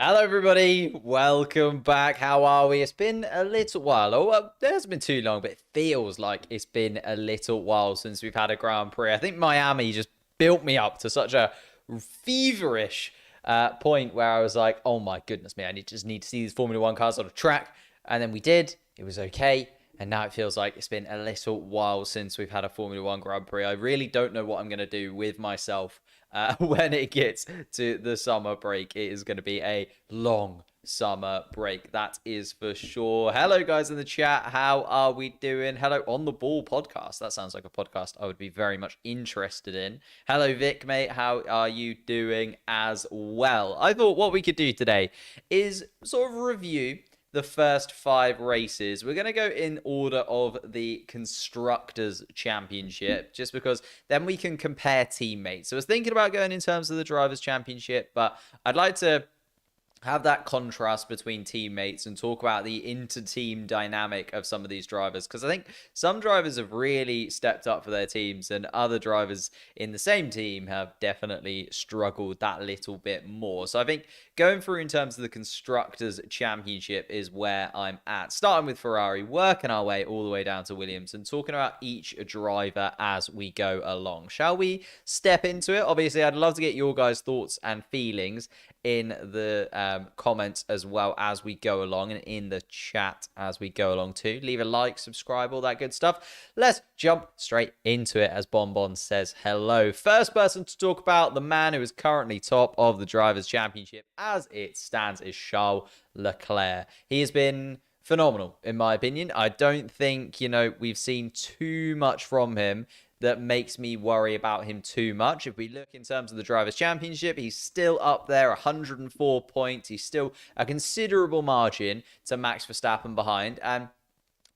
Hello, everybody. Welcome back. How are we? It's been a little while. Oh, well, it hasn't been too long, but it feels like it's been a little while since we've had a Grand Prix. I think Miami just built me up to such a feverish point where I was like, oh my goodness me, just need to see these Formula One cars on a track. And then we did. It was okay. And now it feels like it's been a little while since we've had a Formula One Grand Prix. I really don't know what I'm going to do with myself when it gets to the summer break. It is going to be a long summer break. That is for sure. Hello, guys in the chat. How are we doing? Hello, On the Ball podcast. That sounds like a podcast I would be very much interested in. Hello, Vic, mate. How are you doing as well? I thought what we could do today is sort of review the first 5 races. We're going to go in order of the Constructors' Championship, just because then we can compare teammates. So I was thinking about going in terms of the Drivers' Championship, but I'd like to have that contrast between teammates and talk about the inter-team dynamic of some of these drivers, because I think some drivers have really stepped up for their teams and other drivers in the same team have definitely struggled that little bit more. So I think going through in terms of the Constructors' Championship is where I'm at, starting with Ferrari, working our way all the way down to Williams and talking about each driver as we go along. Shall we step into it? Obviously, I'd love to get your guys' thoughts and feelings in the comments as well as we go along, and in the chat as we go along too. Leave a like, subscribe, all that good stuff. Let's jump straight into it as Bonbon says hello. First person to talk about the man who is currently top of the Drivers' Championship as it stands is Charles Leclerc. He has been phenomenal in my opinion. I don't think, we've seen too much from him that makes me worry about him too much. If we look in terms of the Drivers' Championship, he's still up there, 104 points. He's still a considerable margin to Max Verstappen behind. And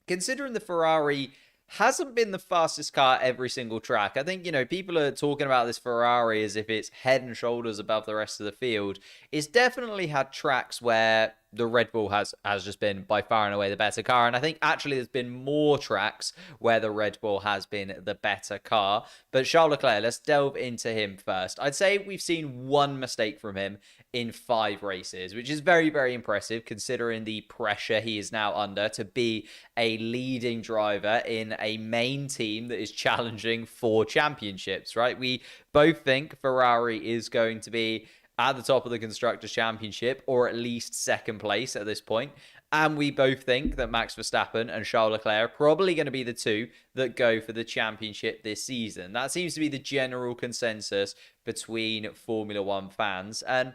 considering the Ferrari hasn't been the fastest car every single track, I think, people are talking about this Ferrari as if it's head and shoulders above the rest of the field. It's definitely had tracks where the Red Bull has just been by far and away the better car. And I think actually there's been more tracks where the Red Bull has been the better car. But Charles Leclerc, let's delve into him first. I'd say we've seen one mistake from him in 5 races, which is very, very impressive considering the pressure he is now under to be a leading driver in a main team that is challenging for championships, right? We both think Ferrari is going to be at the top of the Constructors' Championship, or at least second place at this point. And we both think that Max Verstappen and Charles Leclerc are probably going to be the two that go for the championship this season. That seems to be the general consensus between Formula One fans. And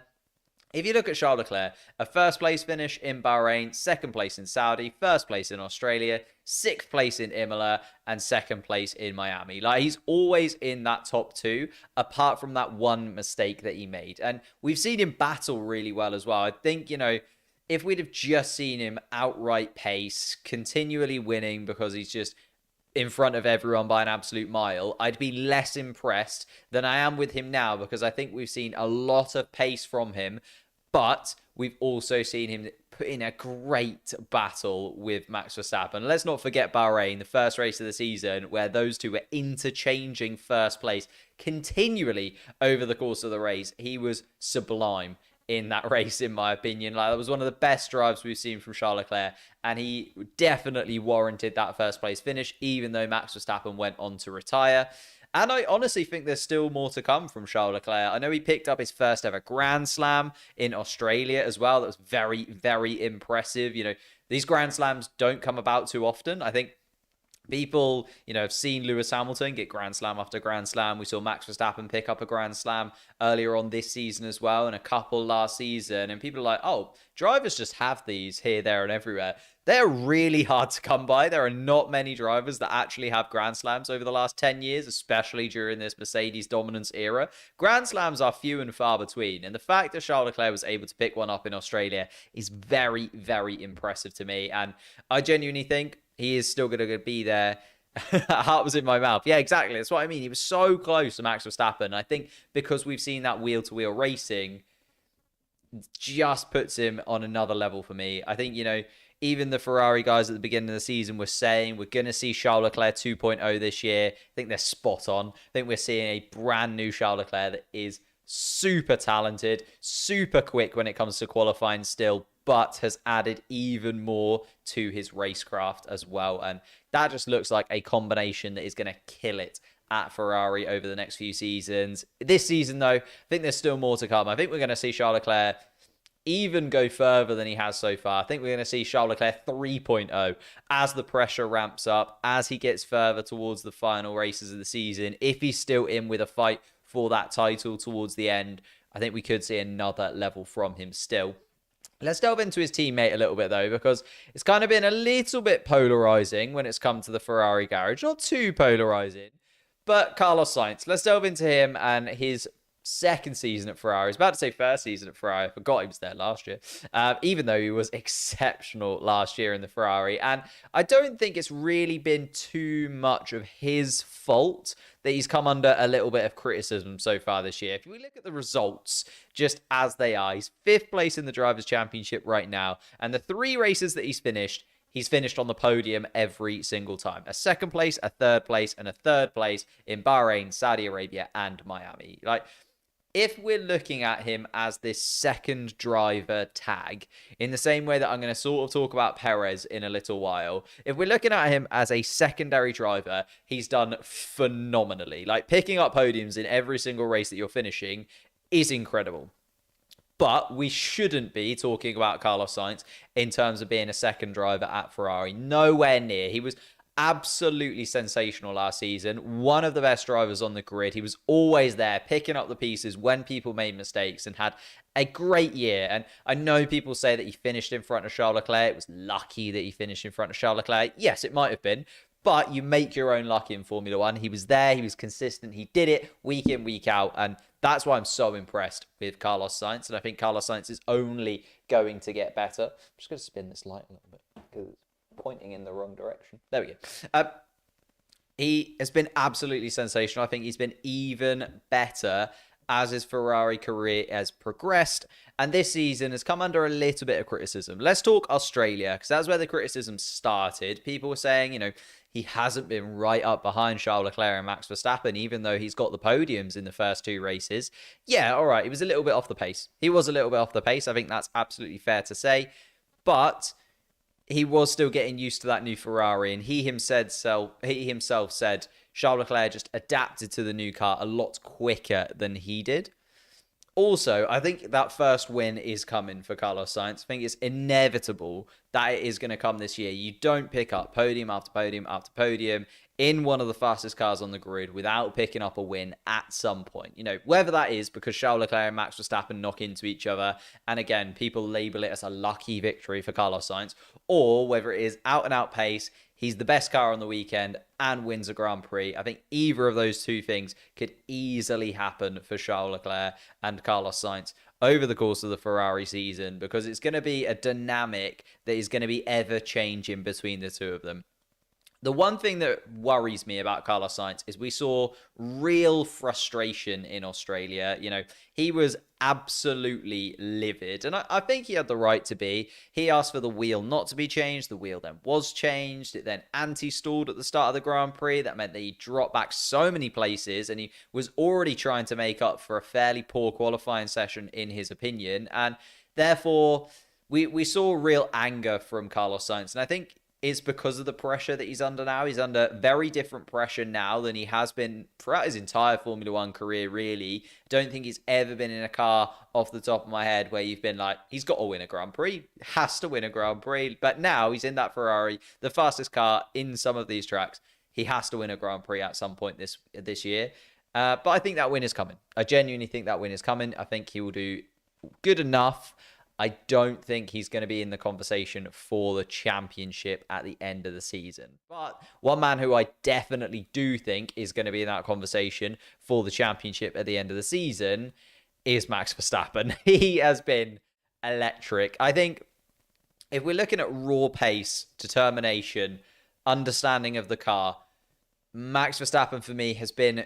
if you look at Charles Leclerc, a first place finish in Bahrain, second place in Saudi, first place in Australia, 6th place in Imola, and second place in Miami. Like, he's always in that top 2, apart from that one mistake that he made. And we've seen him battle really well as well. I think, if we'd have just seen him outright pace, continually winning because he's just in front of everyone by an absolute mile, I'd be less impressed than I am with him now, because I think we've seen a lot of pace from him, but we've also seen him put in a great battle with Max Verstappen. Let's not forget Bahrain, the first race of the season, where those two were interchanging first place continually over the course of the race. He was sublime in that race, in my opinion. That was one of the best drives we've seen from Charles Leclerc, and he definitely warranted that first place finish, even though Max Verstappen went on to retire. And I honestly think there's still more to come from Charles Leclerc. I know he picked up his first ever Grand Slam in Australia as well. That was very, very impressive. These Grand Slams don't come about too often. I think people, have seen Lewis Hamilton get Grand Slam after Grand Slam. We saw Max Verstappen pick up a Grand Slam earlier on this season as well, and a couple last season. And people are like, oh, drivers just have these here, there, and everywhere. They're really hard to come by. There are not many drivers that actually have Grand Slams over the last 10 years, especially during this Mercedes dominance era. Grand Slams are few and far between. And the fact that Charles Leclerc was able to pick one up in Australia is very, very impressive to me. And I genuinely think he is still going to be there. Heart was in my mouth. Yeah, exactly. That's what I mean. He was so close to Max Verstappen. I think because we've seen that wheel-to-wheel racing just puts him on another level for me. I think, even the Ferrari guys at the beginning of the season were saying we're going to see Charles Leclerc 2.0 this year. I think they're spot on. I think we're seeing a brand new Charles Leclerc that is super talented, super quick when it comes to qualifying still, but has added even more to his racecraft as well. And that just looks like a combination that is going to kill it at Ferrari over the next few seasons. This season, though, I think there's still more to come. I think we're going to see Charles Leclerc even go further than he has so far. I think we're going to see Charles Leclerc 3.0 as the pressure ramps up, as he gets further towards the final races of the season. If he's still in with a fight for that title towards the end, I think we could see another level from him still. Let's delve into his teammate a little bit, though, because it's kind of been a little bit polarizing when it's come to the Ferrari garage. Not too polarizing, but Carlos Sainz. Let's delve into him and his second season at Ferrari. I was about to say first season at Ferrari. I forgot he was there last year, even though he was exceptional last year in the Ferrari. And I don't think it's really been too much of his fault that he's come under a little bit of criticism so far this year. If we look at the results just as they are, he's 5th place in the Drivers' Championship right now. And the 3 races that he's finished on the podium every single time. A 2nd place, a 3rd place, and a 3rd place in Bahrain, Saudi Arabia, and Miami. Like, if we're looking at him as this second driver tag, in the same way that I'm going to sort of talk about Perez in a little while, if we're looking at him as a secondary driver, he's done phenomenally. Like, picking up podiums in every single race that you're finishing is incredible. But we shouldn't be talking about Carlos Sainz in terms of being a second driver at Ferrari. Nowhere near. He was absolutely sensational last season. One of the best drivers on the grid. He was always there, picking up the pieces when people made mistakes, and had a great year. And I know people say that he finished in front of Charles Leclerc. It was lucky that he finished in front of Charles Leclerc. Yes, it might have been. But you make your own luck in Formula One. He was there. He was consistent. He did it week in, week out. And that's why I'm so impressed with Carlos Sainz. And I think Carlos Sainz is only going to get better. I'm just going to spin this light a little bit because it's pointing in the wrong direction. There we go. He has been absolutely sensational. I think he's been even better as his Ferrari career has progressed. And this season has come under a little bit of criticism. Let's talk Australia, because that's where the criticism started. People were saying, he hasn't been right up behind Charles Leclerc and Max Verstappen, even though he's got the podiums in the first 2 races. Yeah, all right, he was a little bit off the pace. I think that's absolutely fair to say. But he was still getting used to that new Ferrari, and he himself said Charles Leclerc just adapted to the new car a lot quicker than he did. Also, I think that first win is coming for Carlos Sainz. I think it's inevitable that it is going to come this year. You don't pick up podium after podium after podium in one of the fastest cars on the grid without picking up a win at some point. Whether that is because Charles Leclerc and Max Verstappen knock into each other, and again, people label it as a lucky victory for Carlos Sainz, or whether it is out and out pace, he's the best car on the weekend and wins a Grand Prix. I think either of those two things could easily happen for Charles Leclerc and Carlos Sainz over the course of the Ferrari season, because it's going to be a dynamic that is going to be ever changing between the two of them. The one thing that worries me about Carlos Sainz is we saw real frustration in Australia. He was absolutely livid, and I think he had the right to be. He asked for the wheel not to be changed. The wheel then was changed. It then anti-stalled at the start of the Grand Prix. That meant that he dropped back so many places, and he was already trying to make up for a fairly poor qualifying session, in his opinion. And therefore, we saw real anger from Carlos Sainz, and I think it's because of the pressure that he's under now. He's under very different pressure now than he has been throughout his entire Formula One career, really. I don't think he's ever been in a car, off the top of my head, where you've been like, he's got to win a Grand Prix, has to win a Grand Prix. But now he's in that Ferrari, the fastest car in some of these tracks. He has to win a Grand Prix at some point this year. But I think that win is coming. I genuinely think that win is coming. I think he will do good enough. I don't think he's going to be in the conversation for the championship at the end of the season. But one man who I definitely do think is going to be in that conversation for the championship at the end of the season is Max Verstappen. He has been electric. I think if we're looking at raw pace, determination, understanding of the car, Max Verstappen for me has been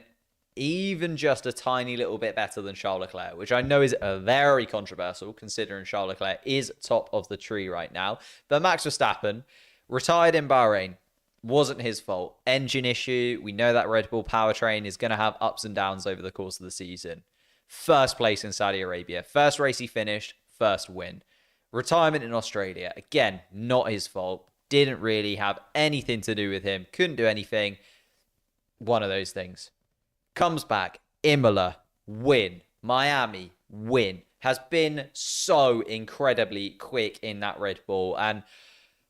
even just a tiny little bit better than Charles Leclerc, which I know is very controversial considering Charles Leclerc is top of the tree right now. But Max Verstappen, retired in Bahrain, wasn't his fault. Engine issue. We know that Red Bull powertrain is going to have ups and downs over the course of the season. First place in Saudi Arabia. First race he finished, first win. Retirement in Australia. Again, not his fault. Didn't really have anything to do with him. Couldn't do anything. One of those things. Comes back. Imola, win. Miami, win. Has been so incredibly quick in that Red Bull. And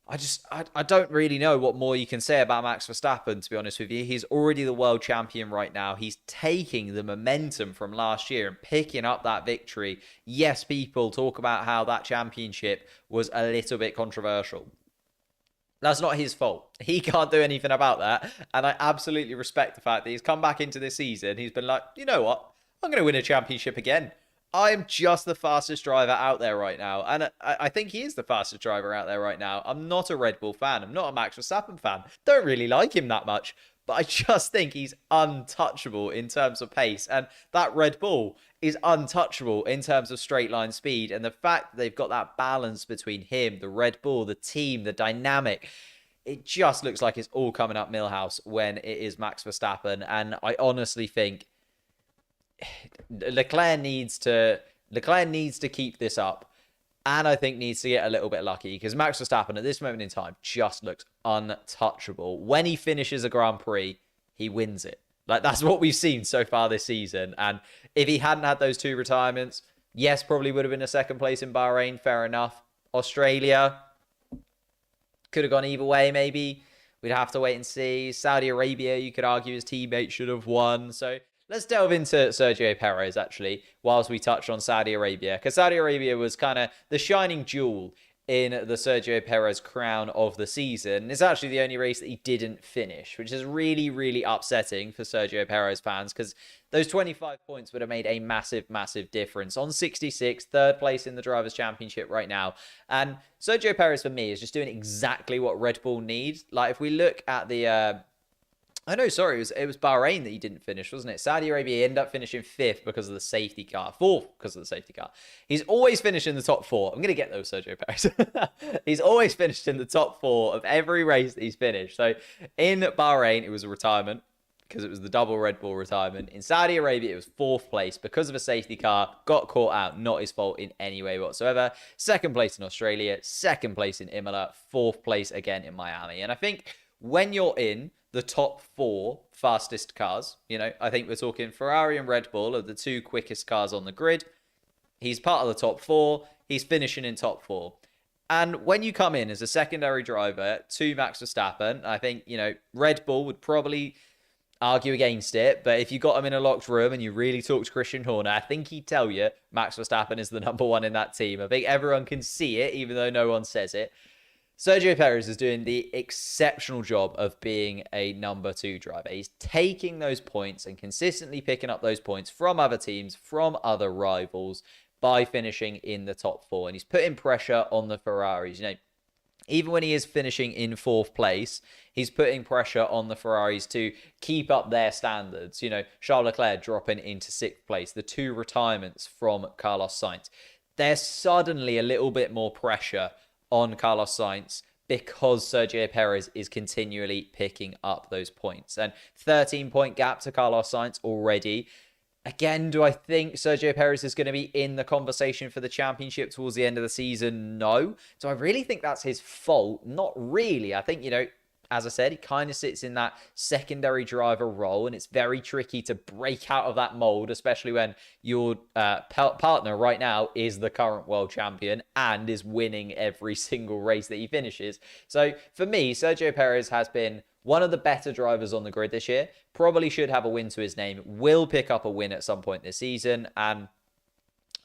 I don't really know what more you can say about Max Verstappen, to be honest with you. He's already the world champion right now. He's taking the momentum from last year and picking up that victory. Yes, people talk about how that championship was a little bit controversial. That's not his fault. He can't do anything about that. And I absolutely respect the fact that he's come back into this season. He's been like, you know what? I'm going to win a championship again. I'm just the fastest driver out there right now. And I think he is the fastest driver out there right now. I'm not a Red Bull fan. I'm not a Max Verstappen fan. Don't really like him that much. But I just think he's untouchable in terms of pace. And that Red Bull is untouchable in terms of straight line speed. And the fact that they've got that balance between him, the Red Bull, the team, the dynamic, it just looks like it's all coming up Millhouse when it is Max Verstappen. And I honestly think Leclerc needs to keep this up, and I think needs to get a little bit lucky, because Max Verstappen at this moment in time just looks untouchable. When he finishes a Grand Prix, he wins it. Like, that's what we've seen so far this season. And if he hadn't had those two retirements, yes, probably would have been a second place in Bahrain, fair enough. Australia could have gone either way, maybe. We'd have to wait and see. Saudi Arabia, you could argue his teammate should have won. So let's delve into Sergio Perez, actually, whilst we touch on Saudi Arabia, because Saudi Arabia was kind of the shining jewel in the Sergio Perez crown of the season. It's actually the only race that he didn't finish, which is really, really upsetting for Sergio Perez fans, because those 25 points would have made a massive, massive difference. On 66, third place in the Drivers' Championship right now. And Sergio Perez, for me, is just doing exactly what Red Bull needs. Like, if we look at the it was Bahrain that he didn't finish, wasn't it? Saudi Arabia ended up finishing fifth because of the safety car. Fourth because of the safety car. He's always finished in the top four. I'm going to get those, Sergio Perez. He's always finished in the top four of every race that he's finished. So in Bahrain, it was a retirement because it was the double Red Bull retirement. In Saudi Arabia, it was fourth place because of a safety car. Got caught out. Not his fault in any way whatsoever. Second place in Australia. Second place in Imola. Fourth place again in Miami. And I think when you're in the top four fastest cars, I think we're talking Ferrari and Red Bull are the two quickest cars on the grid. He's part of the top four. He's finishing in top four. And when you come in as a secondary driver to Max Verstappen, I think, Red Bull would probably argue against it. But if you got him in a locked room and you really talk to Christian Horner, I think he'd tell you Max Verstappen is the number one in that team. I think everyone can see it, even though no one says it. Sergio Perez is doing the exceptional job of being a number two driver. He's taking those points and consistently picking up those points from other teams, from other rivals, by finishing in the top four. And he's putting pressure on the Ferraris. Even when he is finishing in fourth place, he's putting pressure on the Ferraris to keep up their standards. Charles Leclerc dropping into sixth place, the two retirements from Carlos Sainz. There's suddenly a little bit more pressure on Carlos Sainz because Sergio Perez is continually picking up those points. And 13-point gap to Carlos Sainz already. Again, do I think Sergio Perez is going to be in the conversation for the championship towards the end of the season? No. Do I really think that's his fault? Not really. I think, as I said, he kind of sits in that secondary driver role, and it's very tricky to break out of that mold, especially when your partner right now is the current world champion and is winning every single race that he finishes. So for me, Sergio Perez has been one of the better drivers on the grid this year. Probably should have a win to his name. Will pick up a win at some point this season. And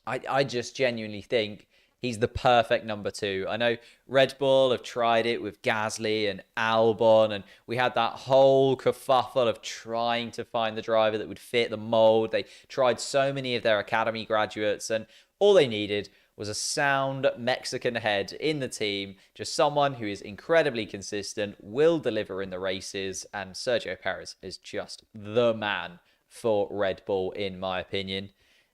I just genuinely think he's the perfect number two. I know Red Bull have tried it with Gasly and Albon, and we had that whole kerfuffle of trying to find the driver that would fit the mold. They tried so many of their academy graduates, and all they needed was a sound Mexican head in the team, just someone who is incredibly consistent, will deliver in the races, and Sergio Perez is just the man for Red Bull, in my opinion.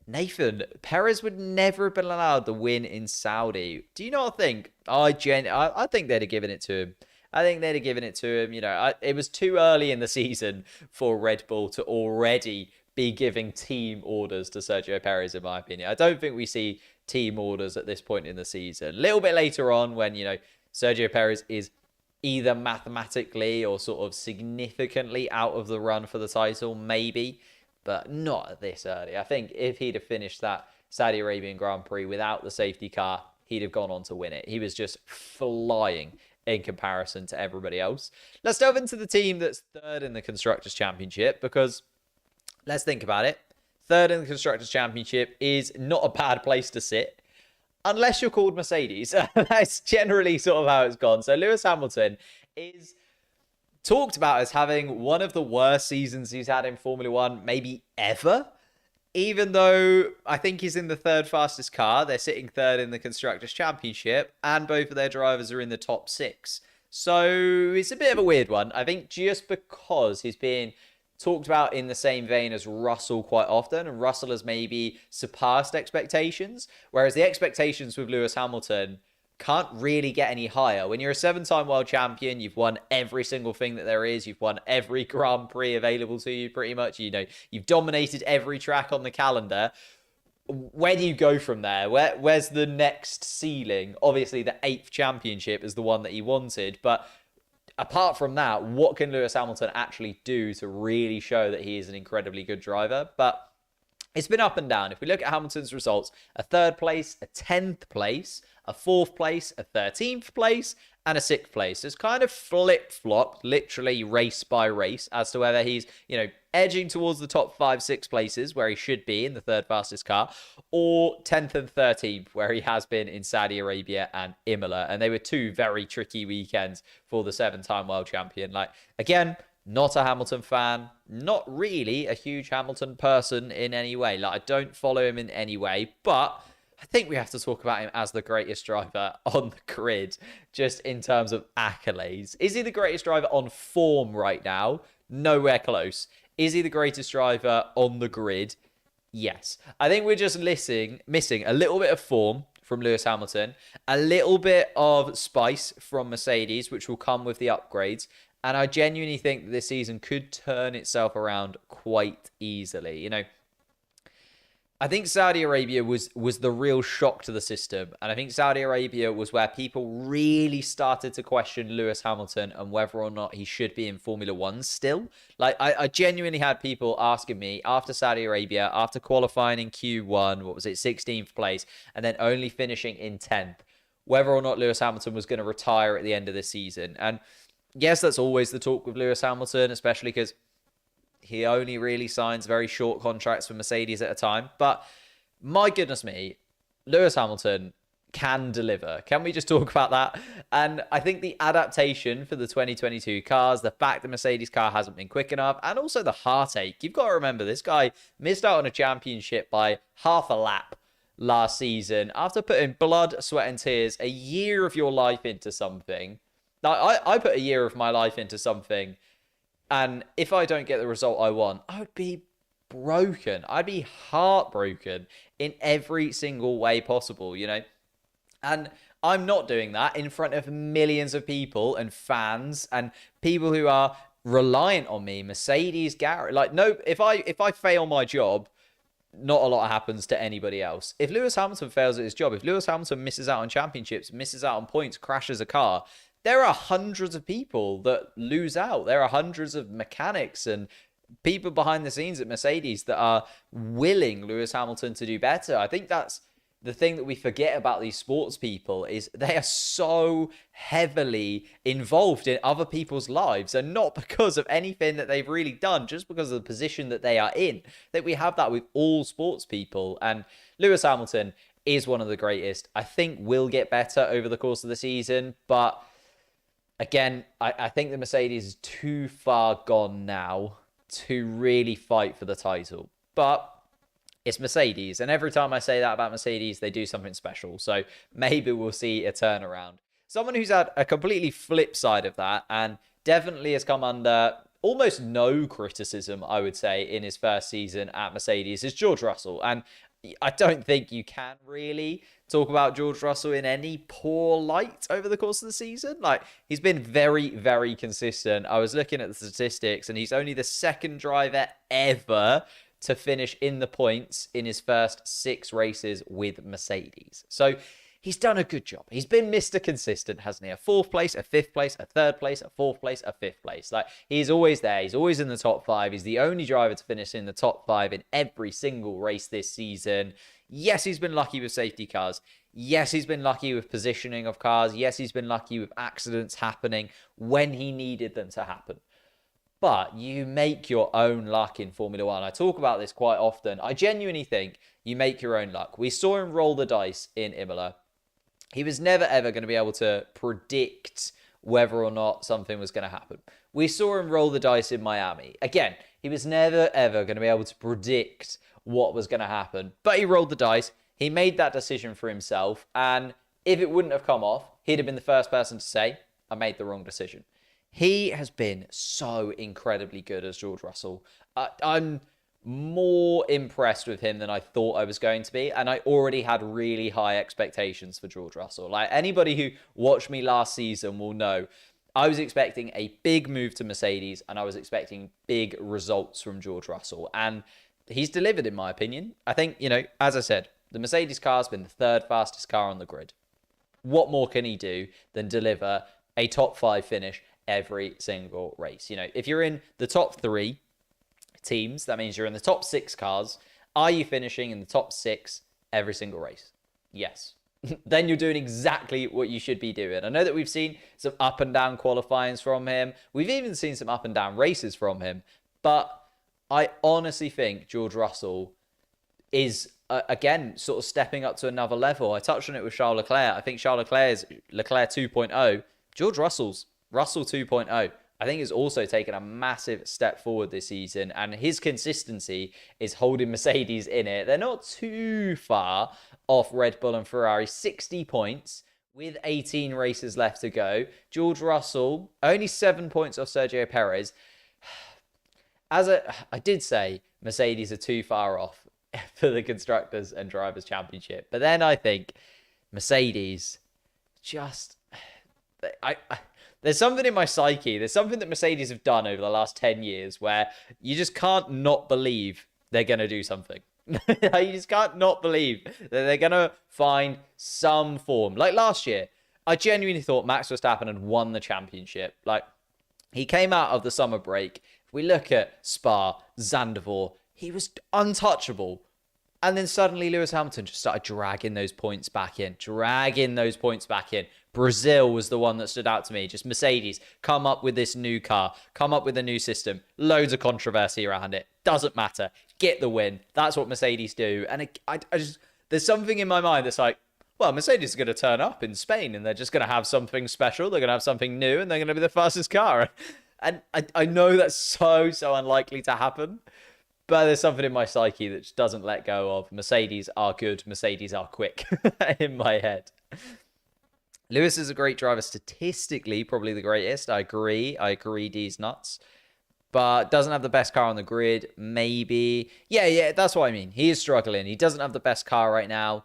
Nathan, Perez would never have been allowed the win in Saudi. Do you not think? I think they'd have given it to him. I think they'd have given it to him. It was too early in the season for Red Bull to already be giving team orders to Sergio Perez, in my opinion. I don't think we see team orders at this point in the season. A little bit later on when, Sergio Perez is either mathematically or sort of significantly out of the run for the title, maybe, but not this early. I think if he'd have finished that Saudi Arabian Grand Prix without the safety car, he'd have gone on to win it. He was just flying in comparison to everybody else. Let's delve into the team that's third in the Constructors' Championship, because let's think about it. Third in the Constructors' Championship is not a bad place to sit, unless you're called Mercedes. That's generally sort of how it's gone. So Lewis Hamilton is talked about as having one of the worst seasons he's had in Formula One, maybe ever. Even though I think he's in the third fastest car, they're sitting third in the Constructors' Championship, and both of their drivers are in the top 6. So it's a bit of a weird one. I think just because he's being talked about in the same vein as Russell quite often, and Russell has maybe surpassed expectations, whereas the expectations with Lewis Hamilton can't really get any higher. When you're a 7-time world champion, you've won every single thing that there is. You've won every Grand Prix available to you, pretty much. You've dominated every track on the calendar. Where do you go from there? Where's the next ceiling? Obviously, the 8th championship is the one that he wanted, but apart from that, what can Lewis Hamilton actually do to really show that he is an incredibly good driver? But it's been up and down. If we look at Hamilton's results, a 3rd place, a 10th place, a 4th place, a 13th place, and a 6th place. So it's kind of flip-flopped, literally race by race, as to whether he's, edging towards the top 5, 6 places, where he should be in the 3rd fastest car, or 10th and 13th, where he has been in Saudi Arabia and Imola. And they were 2 very tricky weekends for the 7-time world champion. Again, not a Hamilton fan, not really a huge Hamilton person in any way. I don't follow him in any way, but I think we have to talk about him as the greatest driver on the grid, just in terms of accolades. Is he the greatest driver on form right now? Nowhere close. Is he the greatest driver on the grid? Yes. I think we're just missing a little bit of form from Lewis Hamilton, a little bit of spice from Mercedes, which will come with the upgrades. And I genuinely think that this season could turn itself around quite easily. I think Saudi Arabia was the real shock to the system. And I think Saudi Arabia was where people really started to question Lewis Hamilton and whether or not he should be in Formula One still. I genuinely had people asking me after Saudi Arabia, after qualifying in Q1, 16th place, and then only finishing in 10th, whether or not Lewis Hamilton was going to retire at the end of this season. And yes, that's always the talk with Lewis Hamilton, especially because he only really signs very short contracts for Mercedes at a time. But my goodness me, Lewis Hamilton can deliver. Can we just talk about that? And I think the adaptation for the 2022 cars, the fact the Mercedes car hasn't been quick enough, and also the heartache. You've got to remember, this guy missed out on a championship by half a lap last season after putting blood, sweat, and tears, a year of your life into something. Now, I put a year of my life into something, and if I don't get the result I want, I would be broken. I'd be heartbroken in every single way possible, And I'm not doing that in front of millions of people and fans and people who are reliant on me. Mercedes, Garrett. No, if I fail my job, not a lot happens to anybody else. If Lewis Hamilton fails at his job, if Lewis Hamilton misses out on championships, misses out on points, crashes a car, there are hundreds of people that lose out. There are hundreds of mechanics and people behind the scenes at Mercedes that are willing Lewis Hamilton to do better. I think that's the thing that we forget about these sports people, is they are so heavily involved in other people's lives, and not because of anything that they've really done, just because of the position that they are in. That we have that with all sports people, and Lewis Hamilton is one of the greatest. I think will get better over the course of the season, but again, I think the Mercedes is too far gone now to really fight for the title. But it's Mercedes, and every time I say that about Mercedes, they do something special. So maybe we'll see a turnaround. Someone who's had a completely flip side of that, and definitely has come under almost no criticism, I would say, in his first season at Mercedes, is George Russell. And I don't think you can really talk about George Russell in any poor light over the course of the season. He's been very, very consistent. I was looking at the statistics, and he's only the second driver ever to finish in the points in his first 6 races with Mercedes. So he's done a good job. He's been Mr. Consistent, hasn't he? A 4th place, a 5th place, a 3rd place, a 4th place, a 5th place. Like, he's always there. He's always in the top 5. He's the only driver to finish in the top 5 in every single race this season. Yes, he's been lucky with safety cars. Yes, he's been lucky with positioning of cars. Yes, he's been lucky with accidents happening when he needed them to happen. But you make your own luck in Formula One. I talk about this quite often. I genuinely think you make your own luck. We saw him roll the dice in Imola. He was never, ever going to be able to predict whether or not something was going to happen. We saw him roll the dice in Miami. Again, he was never, ever going to be able to predict what was going to happen. But he rolled the dice. He made that decision for himself. And if it wouldn't have come off, he'd have been the first person to say, I made the wrong decision. He has been so incredibly good as George Russell. I'm more impressed with him than I thought I was going to be. And I already had really high expectations for George Russell. Like, anybody who watched me last season will know I was expecting a big move to Mercedes and I was expecting big results from George Russell. And he's delivered, in my opinion. I think, as I said, the Mercedes car has been the 3rd fastest car on the grid. What more can he do than deliver a top 5 finish every single race? If you're in the top 3 teams, that means you're in the top 6 cars. Are you finishing in the top 6 every single race? Yes. Then you're doing exactly what you should be doing. I know that we've seen some up and down qualifyings from him. We've even seen some up and down races from him. But I honestly think George Russell is, again, sort of stepping up to another level. I touched on it with Charles Leclerc. I think Charles Leclerc is Leclerc 2.0. George Russell's Russell 2.0. I think he's also taken a massive step forward this season, and his consistency is holding Mercedes in it. They're not too far off Red Bull and Ferrari, 60 points with 18 races left to go. George Russell, only 7 points off Sergio Perez. I did say Mercedes are too far off for the Constructors and Drivers' Championship, but then I think Mercedes just... There's something in my psyche. There's something that Mercedes have done over the last 10 years where you just can't not believe they're going to do something. You just can't not believe that they're going to find some form. Like last year, I genuinely thought Max Verstappen had won the championship. Like, he came out of the summer break. If we look at Spa, Zandvoort, he was untouchable. And then suddenly Lewis Hamilton just started dragging those points back in. Brazil was the one that stood out to me. Just Mercedes come up with this new car, come up with a new system, loads of controversy around it. Doesn't matter. Get the win. That's what Mercedes do. And I just, there's something in my mind that's like, well, Mercedes is going to turn up in Spain and they're just going to have something special. They're going to have something new and they're going to be the fastest car. And I know that's so unlikely to happen. But there's something in my psyche that just doesn't let go of Mercedes are good, Mercedes are quick in my head. Lewis is a great driver statistically, probably the greatest. I agree, D's nuts. But doesn't have the best car on the grid, maybe. Yeah, that's what I mean. He is struggling. He doesn't have the best car right now.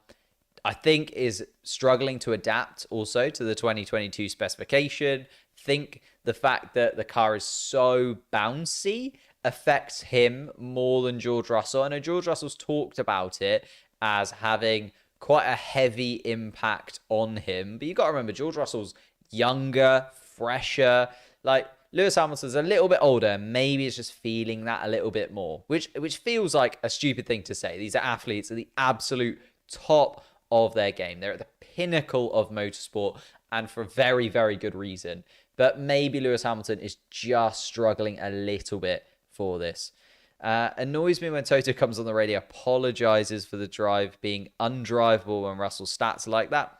I think is struggling to adapt also to the 2022 specification. Think the fact that the car is so bouncy affects him more than George Russell. I know George Russell's talked about it as having quite a heavy impact on him. But you got to remember, George Russell's younger, fresher. Like, Lewis Hamilton's a little bit older. Maybe it's just feeling that a little bit more, which feels like a stupid thing to say. These are athletes at the absolute top of their game. They're at the pinnacle of motorsport, and for very, very good reason. But maybe Lewis Hamilton is just struggling a little bit for this. Annoys me when Toto comes on the radio, apologizes for the drive being undrivable when Russell's stats are like that.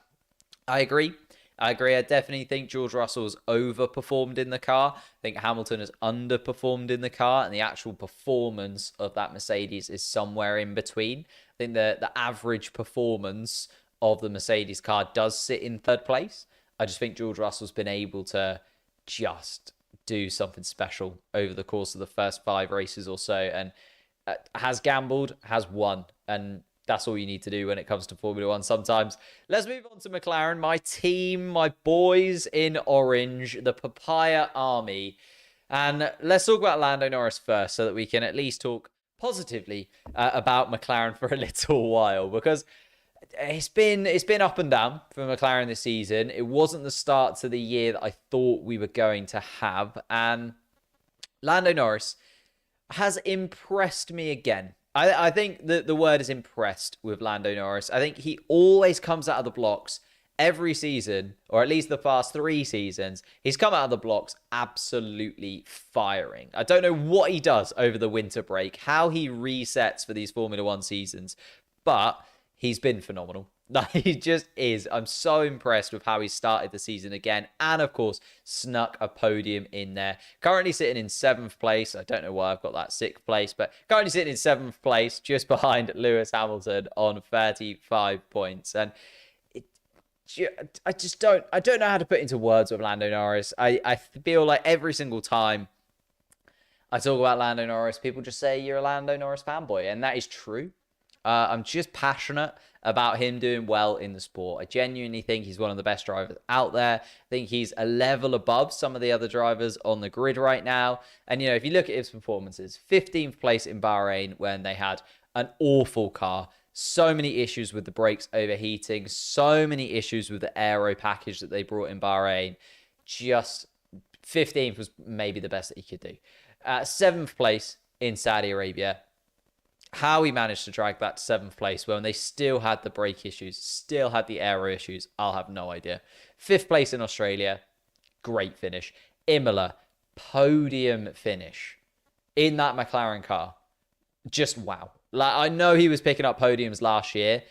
I agree. I definitely think George Russell has overperformed in the car. I think Hamilton has underperformed in the car, and the actual performance of that Mercedes is somewhere in between. I think the average performance of the Mercedes car does sit in 3rd place. I just think George Russell's been able to just do something special over the course of the first 5 races or so, and has gambled, has won, and that's all you need to do when it comes to Formula One sometimes. Let's move on to McLaren, my team, my boys in orange, the Papaya Army. And let's talk about Lando Norris first so that we can at least talk positively about McLaren for a little while, because it's been up and down for McLaren this season. It wasn't the start to the year that I thought we were going to have, and Lando Norris has impressed me again. I think that the word is impressed with Lando Norris. I think he always comes out of the blocks every season, or at least the past 3 seasons. He's come out of the blocks absolutely firing. I don't know what he does over the winter break, how he resets for these Formula One seasons, but he's been phenomenal. He just is. I'm so impressed with how he started the season again. And of course, snuck a podium in there. Currently sitting in 7th place. I don't know why I've got that 6th place, but currently sitting in 7th place, just behind Lewis Hamilton on 35 points. And I don't know how to put into words with Lando Norris. I feel like every single time I talk about Lando Norris, people just say you're a Lando Norris fanboy. And that is true. I'm just passionate about him doing well in the sport. I genuinely think he's one of the best drivers out there. I think he's a level above some of the other drivers on the grid right now. And, you know, if you look at his performances, 15th place in Bahrain when they had an awful car, so many issues with the brakes overheating, so many issues with the aero package that they brought in Bahrain. Just 15th was maybe the best that he could do. 7th place in Saudi Arabia. How he managed to drag that to 7th place when they still had the brake issues, still had the aero issues, I'll have no idea. 5th place in Australia, great finish. Imola, podium finish in that McLaren car. Just wow. Like, I know he was picking up podiums last year.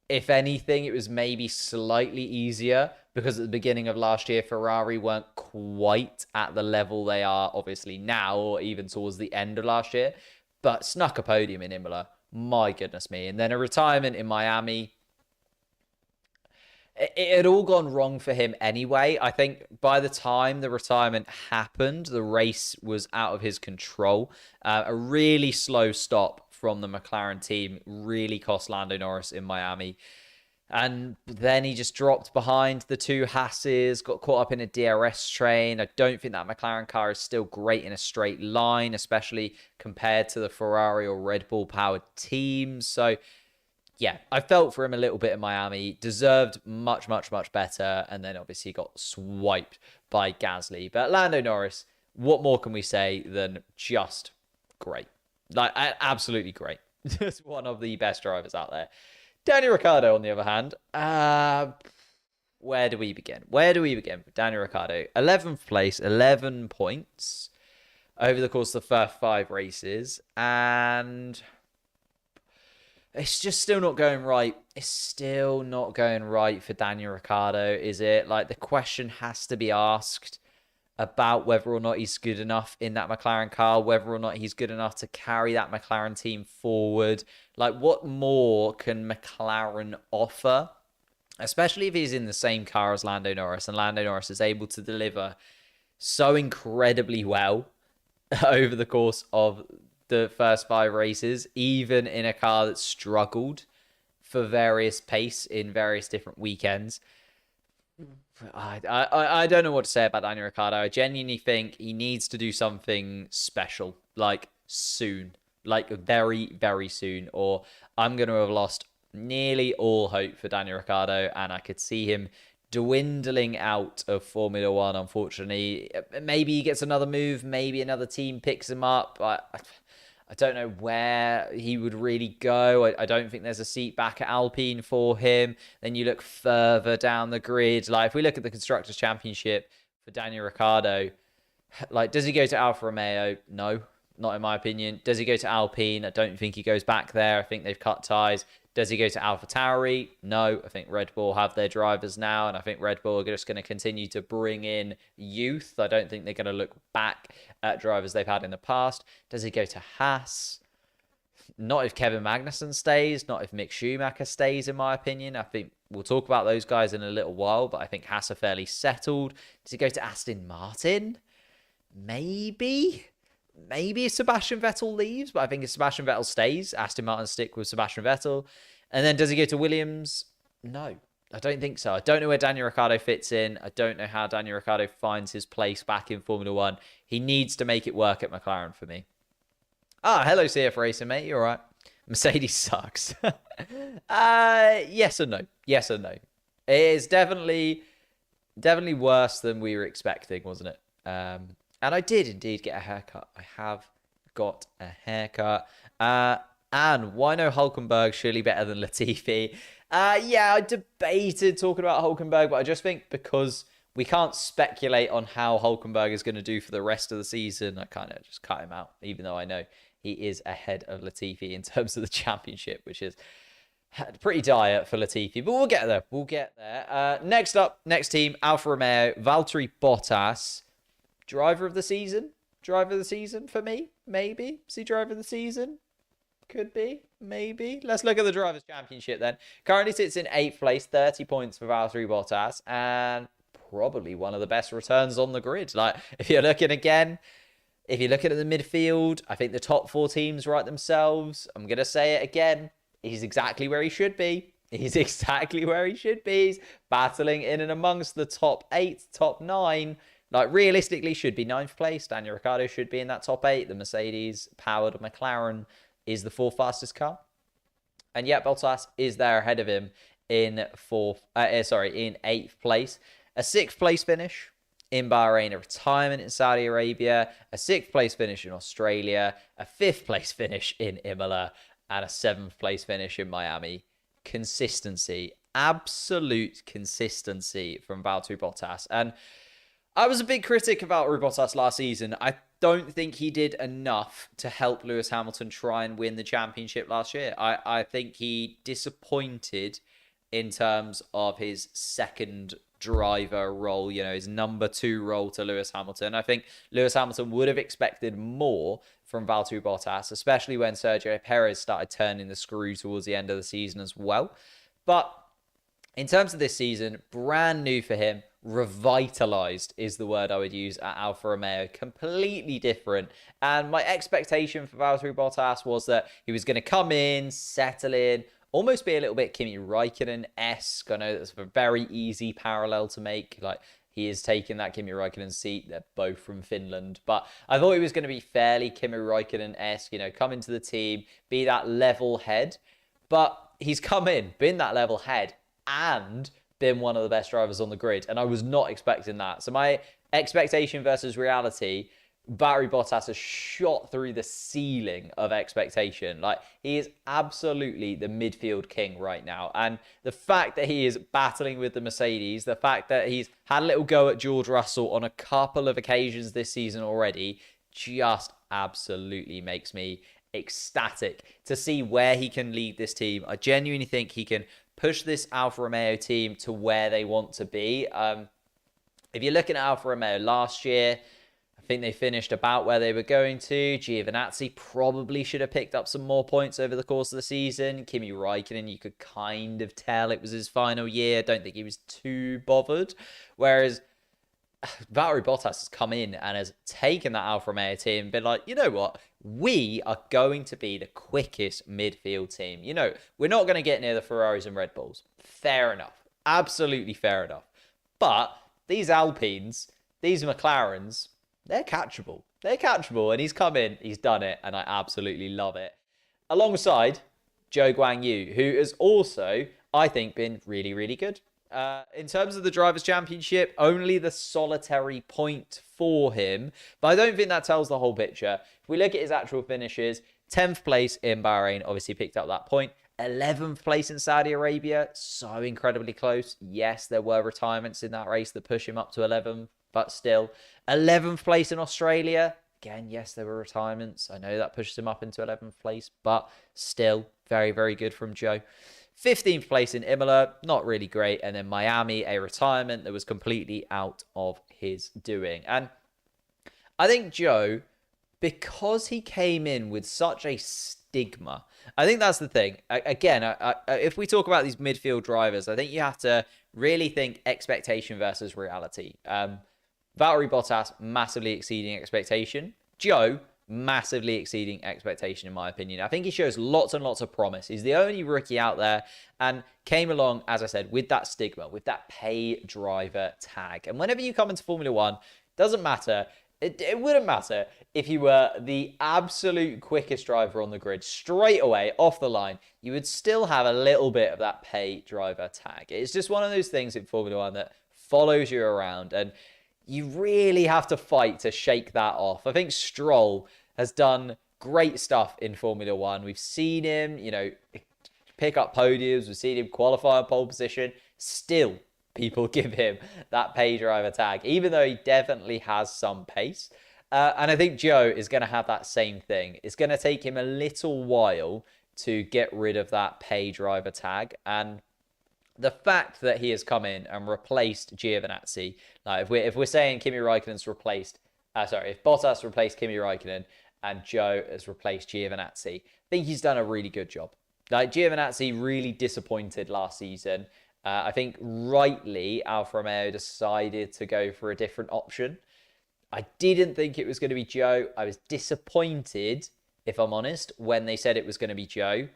If anything, it was maybe slightly easier because at the beginning of last year, Ferrari weren't quite at the level they are obviously now, or even towards the end of last year. But snuck a podium in Imola. My goodness me. And then a retirement in Miami. It had all gone wrong for him anyway. I think by the time the retirement happened, the race was out of his control. A really slow stop from the McLaren team really cost Lando Norris in Miami. And then he just dropped behind the 2 Haases, got caught up in a DRS train. I don't think that McLaren car is still great in a straight line, especially compared to the Ferrari or Red Bull powered teams. So yeah, I felt for him a little bit in Miami. Deserved much, much, much better. And then obviously got swiped by Gasly. But Lando Norris, what more can we say than just great? Like, absolutely great. Just one of the best drivers out there. Daniel Ricciardo, on the other hand, where do we begin? Where do we begin with Daniel Ricciardo? 11th place, 11 points over the course of the first 5 races. And it's just still not going right. It's still not going right for Daniel Ricciardo, is it? Like, the question has to be asked about whether or not he's good enough in that McLaren car, whether or not he's good enough to carry that McLaren team forward. Like, what more can McLaren offer? Especially if he's in the same car as Lando Norris, and Lando Norris is able to deliver so incredibly well over the course of the first 5 races, even in a car that struggled for various pace in various different weekends. I don't know what to say about Daniel Ricciardo. I genuinely think he needs to do something special, like soon, like very, very soon, or I'm going to have lost nearly all hope for Daniel Ricciardo, and I could see him dwindling out of Formula One, unfortunately. Maybe he gets another move, maybe another team picks him up. I don't know where he would really go. I don't think there's a seat back at Alpine for him. Then you look further down the grid. Like, if we look at the Constructors' Championship for Daniel Ricciardo, like, does he go to Alfa Romeo? No, not in my opinion. Does he go to Alpine? I don't think he goes back there. I think they've cut ties. Does he go to AlphaTauri? No, I think Red Bull have their drivers now, and I think Red Bull are just going to continue to bring in youth. I don't think they're going to look back at drivers they've had in the past. Does he go to Haas? Not if Kevin Magnussen stays, not if Mick Schumacher stays, in my opinion. I think we'll talk about those guys in a little while, but I think Haas are fairly settled. Does he go to Aston Martin? Maybe if Sebastian Vettel leaves, but I think if Sebastian Vettel stays, Aston Martin stick with Sebastian Vettel. And then does he go to Williams? No, I don't think so. I don't know where Daniel Ricciardo fits in. I don't know how Daniel Ricciardo finds his place back in Formula One. He needs to make it work at McLaren for me. Hello, CF Racing, mate. You all right? Mercedes sucks. Yes and no. Yes and no. It is definitely worse than we were expecting, wasn't it? And I did indeed get a haircut. I have got a haircut. And why no Hulkenberg? Surely better than Latifi. Yeah, I debated talking about Hulkenberg, but I just think because we can't speculate on how Hulkenberg is going to do for the rest of the season, I kind of just cut him out, even though I know he is ahead of Latifi in terms of the championship, which is pretty dire for Latifi. But we'll get there. We'll get there. Next up, next team, Alfa Romeo, Valtteri Bottas. Driver of the season? Driver of the season for me? Maybe. See, driver of the season? Could be. Maybe. Let's look at the Drivers' Championship then. Currently sits in 8th place, 30 points for Valtteri Bottas, and probably one of the best returns on the grid. Like, if you're looking at the midfield, I think the top 4 teams write themselves. I'm going to say it again. He's exactly where he should be. He's exactly where he should be. He's battling in and amongst the top 8, top 9. Like, realistically, should be 9th place. Daniel Ricciardo should be in that top 8. The Mercedes-powered McLaren is the 4th fastest car. And yet, Bottas is there ahead of him in 8th place. A 6th place finish in Bahrain, a retirement in Saudi Arabia, a 6th place finish in Australia, a 5th place finish in Imola, and a 7th place finish in Miami. Consistency, absolute consistency from Valtteri Bottas. And I was a big critic of Valtteri Bottas last season. I don't think he did enough to help Lewis Hamilton try and win the championship last year. I think he disappointed in terms of his second driver role, his number 2 role to Lewis Hamilton. I think Lewis Hamilton would have expected more from Valtteri Bottas, especially when Sergio Perez started turning the screw towards the end of the season as well. But in terms of this season, brand new for him, revitalized is the word I would use at Alfa Romeo. Completely different. And my expectation for Valtteri Bottas was that he was going to come in, settle in, almost be a little bit Kimi Raikkonen-esque. I know that's a very easy parallel to make. Like, he is taking that Kimi Raikkonen seat. They're both from Finland. But I thought he was going to be fairly Kimi Raikkonen-esque, come into the team, be that level head. But he's come in, been that level head, and been one of the best drivers on the grid. And I was not expecting that. So my expectation versus reality, Valtteri Bottas has shot through the ceiling of expectation. Like, he is absolutely the midfield king right now. And the fact that he is battling with the Mercedes, the fact that he's had a little go at George Russell on a couple of occasions this season already, just absolutely makes me ecstatic to see where he can lead this team. I genuinely think he can push this Alfa Romeo team to where they want to be. If you're looking at Alfa Romeo last year, I think they finished about where they were going to. Giovinazzi probably should have picked up some more points over the course of the season. Kimi Raikkonen, you could kind of tell it was his final year. I don't think he was too bothered. Whereas Valtteri Bottas has come in and has taken that Alfa Romeo team and been like, you know what? We are going to be the quickest midfield team. We're not going to get near the Ferraris and Red Bulls. Fair enough. Absolutely fair enough. But these Alpines, these McLarens, they're catchable. They're catchable. And he's come in, he's done it, and I absolutely love it. Alongside Zhou Guanyu, who has also, I think, been really, really good. In terms of the Drivers' Championship, only the solitary point for him. But I don't think that tells the whole picture. If we look at his actual finishes, 10th place in Bahrain, obviously picked up that point. 11th place in Saudi Arabia, so incredibly close. Yes, there were retirements in that race that push him up to 11th, but still. 11th place in Australia. Again, yes, there were retirements. I know that pushes him up into 11th place, but still very, very good from Zhou. 15th place in Imola, not really great. And then Miami, a retirement that was completely out of his doing. And I think Zhou, because he came in with such a stigma, I think that's the thing. Again, if we talk about these midfield drivers, I think you have to really think expectation versus reality. Valtteri Bottas, massively exceeding expectation. Zhou, massively exceeding expectation, in my opinion. I think he shows lots and lots of promise. He's the only rookie out there and came along, as I said, with that stigma, with that pay driver tag. And whenever you come into Formula One, doesn't matter It wouldn't matter if you were the absolute quickest driver on the grid straight away off the line. You would still have a little bit of that pay driver tag. It's just one of those things in Formula One that follows you around, and you really have to fight to shake that off. I think Stroll has done great stuff in Formula One. We've seen him, pick up podiums. We've seen him qualify on pole position. Still, people give him that pay driver tag, even though he definitely has some pace. And I think Joe is going to have that same thing. It's going to take him a little while to get rid of that pay driver tag. And the fact that he has come in and replaced Giovinazzi, like if we're saying Kimi Raikkonen's replaced, if Bottas replaced Kimi Raikkonen and Joe has replaced Giovinazzi, I think he's done a really good job. Like Giovinazzi really disappointed last season. I think rightly Alfa Romeo decided to go for a different option. I didn't think it was going to be Joe. I was disappointed, if I'm honest, when they said it was going to be Joe.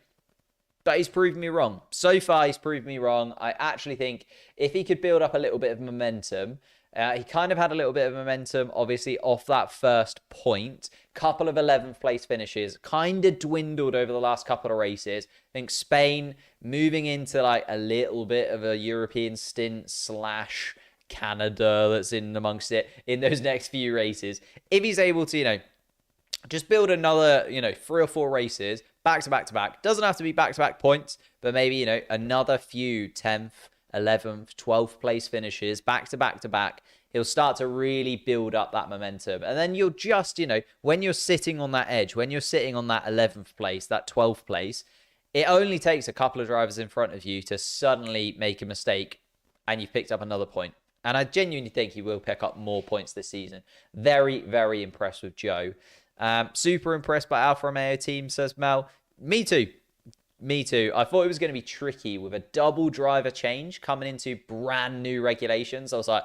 But he's proved me wrong. So far, he's proved me wrong. I actually think if he could build up a little bit of momentum, he kind of had a little bit of momentum, obviously, off that first point. Couple of 11th place finishes, kind of dwindled over the last couple of races. I think Spain moving into like a little bit of a European stint / Canada that's in amongst it in those next few races. If he's able to, just build another, 3 or 4 races back to back to back. Doesn't have to be back to back points, but maybe, another few 10th, 11th, 12th place finishes back to back to back. He'll start to really build up that momentum. And then you'll just, when you're sitting on that edge, when you're sitting on that 11th place, that 12th place, it only takes a couple of drivers in front of you to suddenly make a mistake and you've picked up another point. And I genuinely think he will pick up more points this season. Very, very impressed with Joe. Super impressed by Alfa Romeo team, says Mel. Me too. Me too. I thought it was going to be tricky with a double driver change coming into brand new regulations. I was like,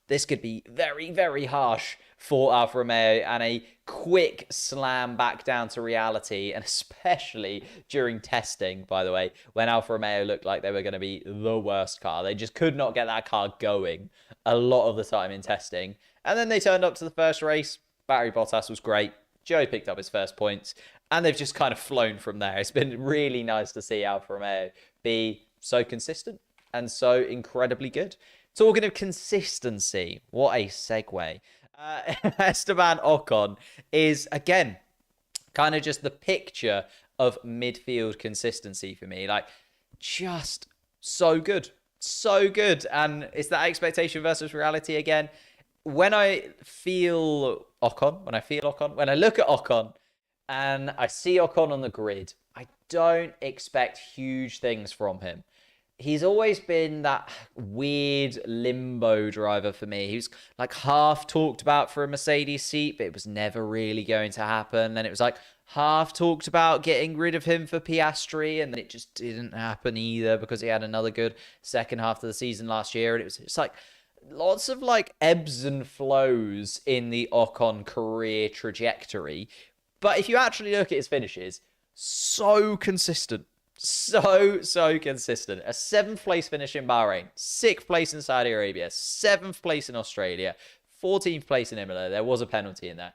this could be very, very harsh for Alfa Romeo and a quick slam back down to reality. And especially during testing, by the way, when Alfa Romeo looked like they were going to be the worst car. They just could not get that car going a lot of the time in testing. And then they turned up to the first race. Valtteri Bottas was great. Joe picked up his first points. And they've just kind of flown from there. It's been really nice to see Alfa Romeo be so consistent and so incredibly good. Talking of consistency, what a segue. Esteban Ocon is, again, kind of just the picture of midfield consistency for me. Like, just so good. So good. And it's that expectation versus reality again. When I feel Ocon, when I look at Ocon and I see Ocon on the grid, I don't expect huge things from him. He's always been that weird limbo driver for me. He was like half talked about for a Mercedes seat, but it was never really going to happen. And it was like half talked about getting rid of him for Piastri, and then it just didn't happen either because he had another good second half of the season last year. And it's like lots of like ebbs and flows in the Ocon career trajectory. But if you actually look at his finishes, so consistent. So consistent. A 7th place finish in Bahrain, 6th place in Saudi Arabia, 7th place in Australia, 14th place in Imola. There was a penalty in there.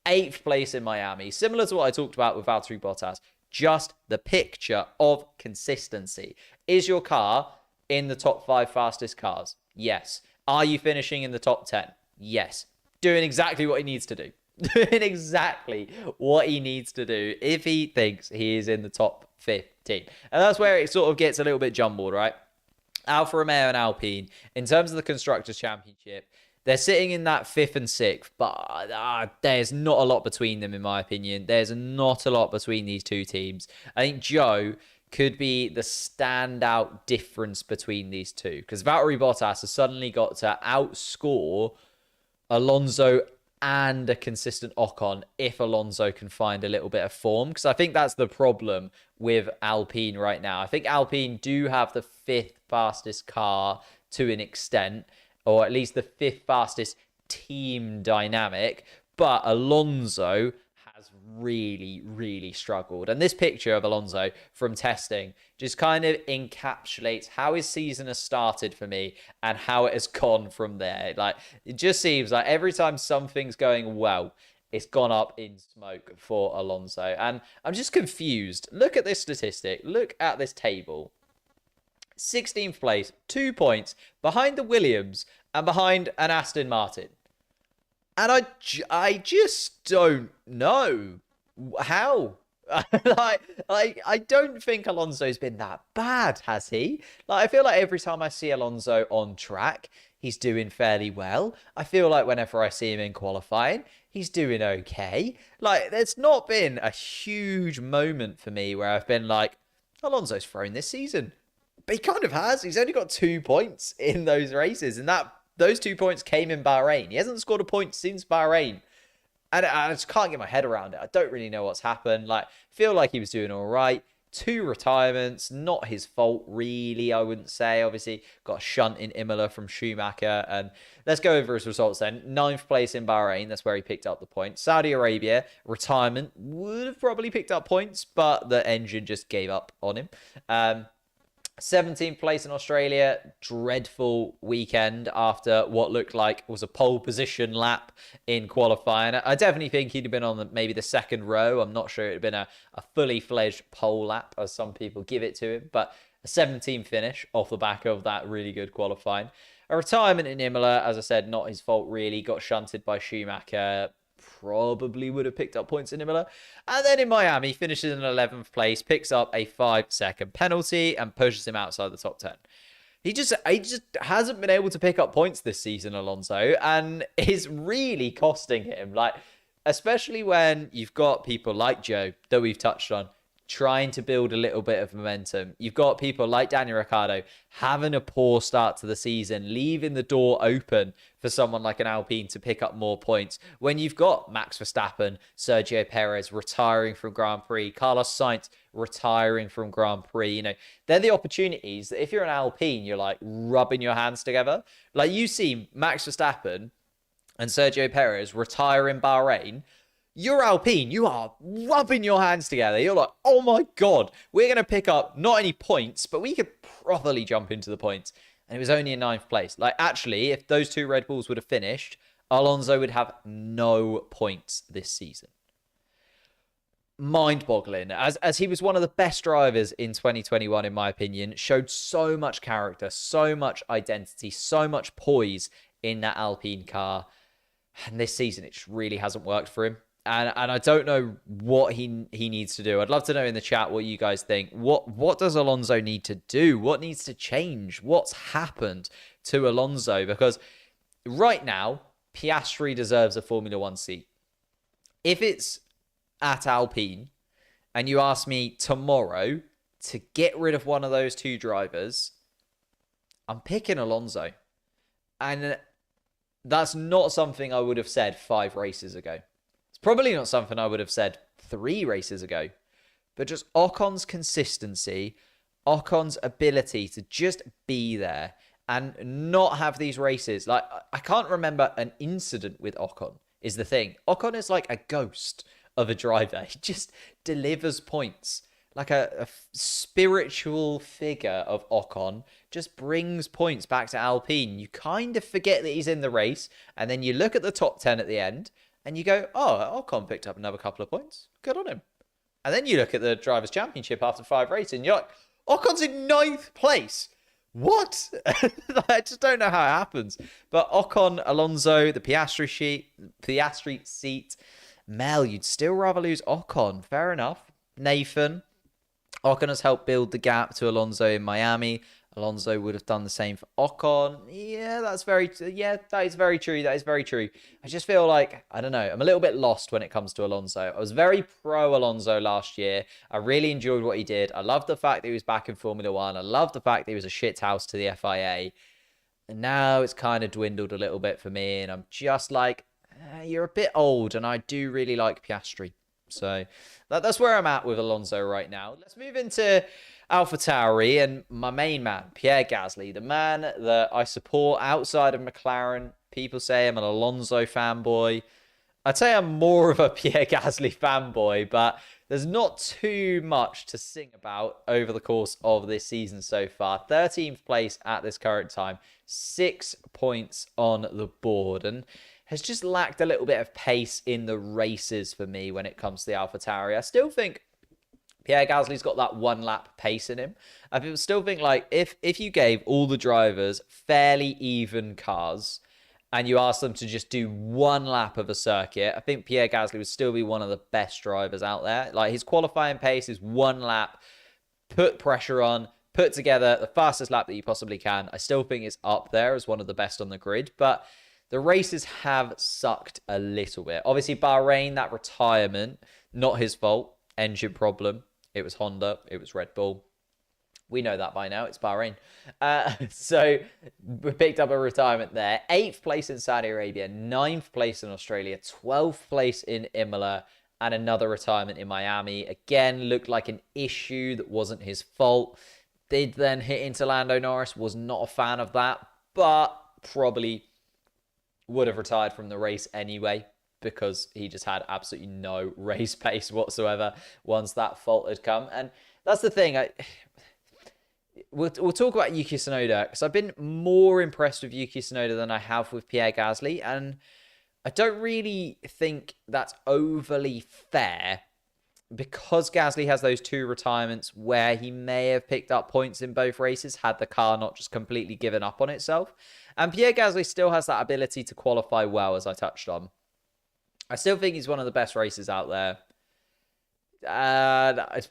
8th place in Miami. Similar to what I talked about with Valtteri Bottas. Just the picture of consistency. Is your car in the top 5 fastest cars? Yes. Are you finishing in the top 10? Yes. Doing exactly what he needs to do. Doing exactly what he needs to do if he thinks he is in the top 15. And that's where it sort of gets a little bit jumbled, right? Alfa Romeo and Alpine, in terms of the Constructors' Championship, they're sitting in that 5th and 6th, but there's not a lot between them, in my opinion. There's not a lot between these two teams. I think Joe could be the standout difference between these two, because Valtteri Bottas has suddenly got to outscore Alonso and a consistent Ocon if Alonso can find a little bit of form. Because I think that's the problem with Alpine right now. I think Alpine do have the 5th fastest car to an extent, or at least the 5th fastest team dynamic. But Alonso has really, really struggled. And this picture of Alonso from testing just kind of encapsulates how his season has started for me and how it has gone from there. Like, it just seems like every time something's going well, it's gone up in smoke for Alonso. And I'm just confused. Look at this statistic. Look at this table. 16th place, 2 points behind the Williams and behind an Aston Martin. And I just don't know how. I don't think Alonso's been that bad, has he? Like, I feel like every time I see Alonso on track, he's doing fairly well. I feel like whenever I see him in qualifying, he's doing okay. Like, there's not been a huge moment for me where I've been like, Alonso's thrown this season. But he kind of has. He's only got 2 points in those races, and those 2 points came in Bahrain. He hasn't scored a point since Bahrain. And I just can't get my head around it. I don't really know what's happened. Like, feel like he was doing all right. 2 retirements, not his fault, really, I wouldn't say. Obviously, got a shunt in Imola from Schumacher. And let's go over his results then. 9th place in Bahrain, that's where he picked up the points. Saudi Arabia, retirement, would have probably picked up points, but the engine just gave up on him. 17th place in Australia, dreadful weekend after what looked like was a pole position lap in qualifying. I definitely think he'd have been on maybe the second row. I'm not sure it had been a fully fledged pole lap, as some people give it to him, but a 17th finish off the back of that really good qualifying. A retirement in Imola, as I said, not his fault really, got shunted by Schumacher. Probably would have picked up points in Imola. And then in Miami, finishes in 11th place, picks up a 5-second penalty and pushes him outside the top 10. He just hasn't been able to pick up points this season, Alonso, and is really costing him. Like, especially when you've got people like Joe that we've touched on trying to build a little bit of momentum. You've got people like Daniel Ricciardo having a poor start to the season, leaving the door open for someone like an Alpine to pick up more points. When you've got Max Verstappen, Sergio Perez retiring from Grand Prix, Carlos Sainz retiring from Grand Prix, you know, they're the opportunities that if you're an Alpine, you're like rubbing your hands together. Like, you see Max Verstappen and Sergio Perez retire in Bahrain. You're Alpine, you are rubbing your hands together. You're like, oh my God, we're going to pick up not any points, but we could properly jump into the points. And it was only in 9th place. Like, actually, if those 2 Red Bulls would have finished, Alonso would have no points this season. Mind-boggling, as he was one of the best drivers in 2021, in my opinion, showed so much character, so much identity, so much poise in that Alpine car. And this season, it just really hasn't worked for him. And I don't know what he needs to do. I'd love to know in the chat what you guys think. What does Alonso need to do? What needs to change? What's happened to Alonso? Because right now, Piastri deserves a Formula One seat. If it's at Alpine, and you ask me tomorrow to get rid of one of those 2 drivers, I'm picking Alonso. And that's not something I would have said 5 races ago. It's probably not something I would have said 3 races ago. But just Ocon's consistency, Ocon's ability to just be there and not have these races. Like, I can't remember an incident with Ocon, is the thing. Ocon is like a ghost of a driver. He just delivers points. Like a spiritual figure of Ocon just brings points back to Alpine. You kind of forget that he's in the race, and then you look at the top 10 at the end, and you go, oh, Ocon picked up another couple of points. Good on him. And then you look at the Drivers' Championship after 5 races, and you're like, Ocon's in 9th place. What? I just don't know how it happens. But Ocon, Alonso, the Piastri seat. Mel, you'd still rather lose Ocon. Fair enough. Nathan, Ocon has helped build the gap to Alonso in Miami. Alonso would have done the same for Ocon. Yeah, that is very true. That is very true. I just feel like, I don't know, I'm a little bit lost when it comes to Alonso. I was very pro Alonso last year. I really enjoyed what he did. I loved the fact that he was back in Formula One. I loved the fact that he was a shithouse to the FIA. And now it's kind of dwindled a little bit for me. And I'm just like, you're a bit old. And I do really like Piastri. So that's where I'm at with Alonso right now. Let's move into AlphaTauri and my main man, Pierre Gasly, the man that I support outside of McLaren. People say I'm an Alonso fanboy. I'd say I'm more of a Pierre Gasly fanboy, but there's not too much to sing about over the course of this season so far. 13th place at this current time, 6 points on the board, and has just lacked a little bit of pace in the races for me when it comes to the AlphaTauri. I still think Pierre Gasly's got that one lap pace in him. I still think like if you gave all the drivers fairly even cars and you asked them to just do one lap of a circuit, I think Pierre Gasly would still be one of the best drivers out there. Like his qualifying pace is one lap, put pressure on, put together the fastest lap that you possibly can. I still think it's up there as one of the best on the grid, but the races have sucked a little bit. Obviously, Bahrain, that retirement, not his fault, engine problem. It was Honda. It was Red Bull. We know that by now. It's Bahrain. So we picked up a retirement there. 8th place in Saudi Arabia. 9th place in Australia. 12th place in Imola. And another retirement in Miami. Again, looked like an issue that wasn't his fault. Did then hit into Lando Norris. Was not a fan of that. But probably would have retired from the race anyway, because he just had absolutely no race pace whatsoever once that fault had come. And that's the thing. We'll talk about Yuki Tsunoda, because I've been more impressed with Yuki Tsunoda than I have with Pierre Gasly. And I don't really think that's overly fair, because Gasly has those 2 retirements where he may have picked up points in both races had the car not just completely given up on itself. And Pierre Gasly still has that ability to qualify well, as I touched on. I still think he's one of the best racers out there. I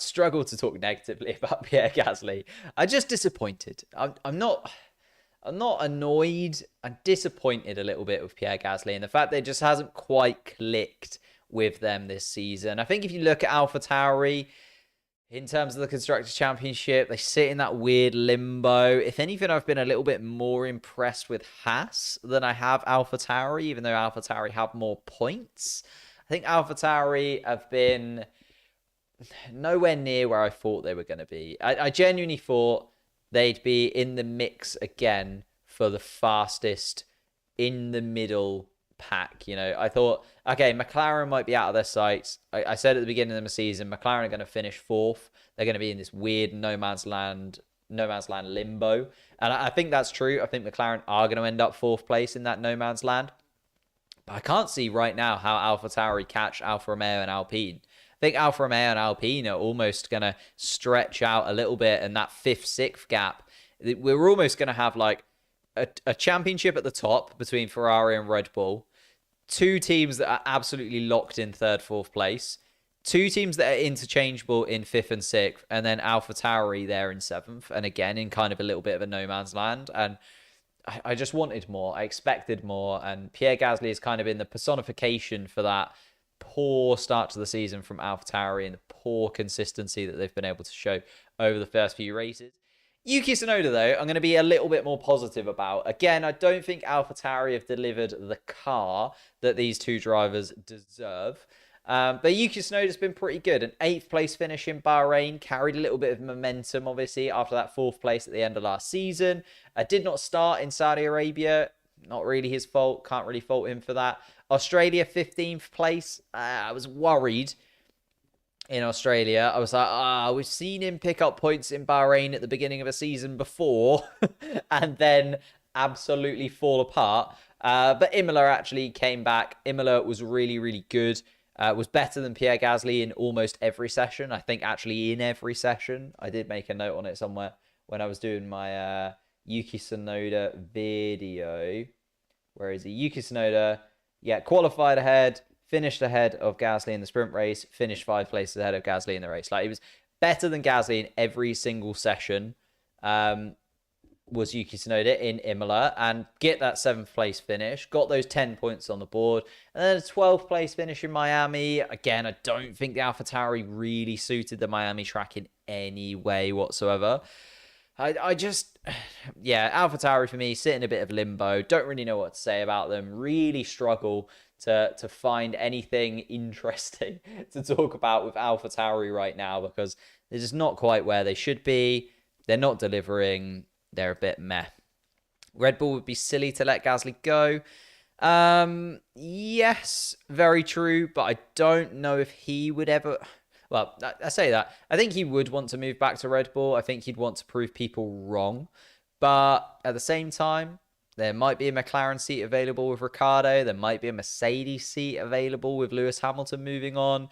struggle to talk negatively about Pierre Gasly. I'm just disappointed. I'm not annoyed. I'm disappointed a little bit with Pierre Gasly, and the fact that it just hasn't quite clicked with them this season. I think if you look at AlphaTauri, in terms of the Constructors' Championship, they sit in that weird limbo. If anything, I've been a little bit more impressed with Haas than I have AlphaTauri, even though AlphaTauri have more points. I think AlphaTauri have been nowhere near where I thought they were going to be. I genuinely thought they'd be in the mix again for the fastest in the middle pack. You know, I thought, okay, McLaren might be out of their sights. I said at the beginning of the season, McLaren are going to finish 4th. They're going to be in this weird no man's land limbo. And I think that's true. I think McLaren are going to end up 4th place in that no man's land. But I can't see right now how AlphaTauri catch Alfa Romeo and Alpine. I think Alfa Romeo and Alpine are almost going to stretch out a little bit, and that 5th, 6th gap, we're almost going to have like a championship at the top between Ferrari and Red Bull, 2 teams that are absolutely locked in 3rd, 4th place, 2 teams that are interchangeable in 5th and 6th, and then AlphaTauri there in 7th, and again in kind of a little bit of a no man's land. And I just wanted more. I expected more, and Pierre Gasly has kind of been the personification for that poor start to the season from AlphaTauri and the poor consistency that they've been able to show over the first few races. Yuki Tsunoda, though, I'm going to be a little bit more positive about. Again, I don't think AlphaTauri have delivered the car that these 2 drivers deserve. But Yuki Tsunoda's been pretty good. An 8th place finish in Bahrain, carried a little bit of momentum, obviously, after that 4th place at the end of last season. Did not start in Saudi Arabia. Not really his fault. Can't really fault him for that. Australia, 15th place. I was worried in Australia. I was like, we've seen him pick up points in Bahrain at the beginning of a season before and then absolutely fall apart. But Imola actually came back. Imola was really, really good. Was better than Pierre Gasly in almost every session. I think actually in every session. I did make a note on it somewhere when I was doing my Yuki Tsunoda video. Where is he? Yuki Tsunoda, yeah, qualified ahead, finished ahead of Gasly in the sprint race, finished 5 places ahead of Gasly in the race. Like, he was better than Gasly in every single session. Was Yuki Tsunoda in Imola, and get that 7th place finish, got those 10 points on the board, and then a 12th place finish in Miami. Again, I don't think the AlphaTauri really suited the Miami track in any way whatsoever. I just, yeah, AlphaTauri for me, sit in a bit of limbo. Don't really know what to say about them. Really struggle to find anything interesting to talk about with AlphaTauri right now, because they're just not quite where they should be. They're not delivering. They're a bit meh. Red Bull would be silly to let Gasly go. Yes, very true, but I don't know if he would ever. Well, I say that. I think he would want to move back to Red Bull. I think he'd want to prove people wrong. But at the same time, there might be a McLaren seat available with Ricciardo. There might be a Mercedes seat available with Lewis Hamilton moving on.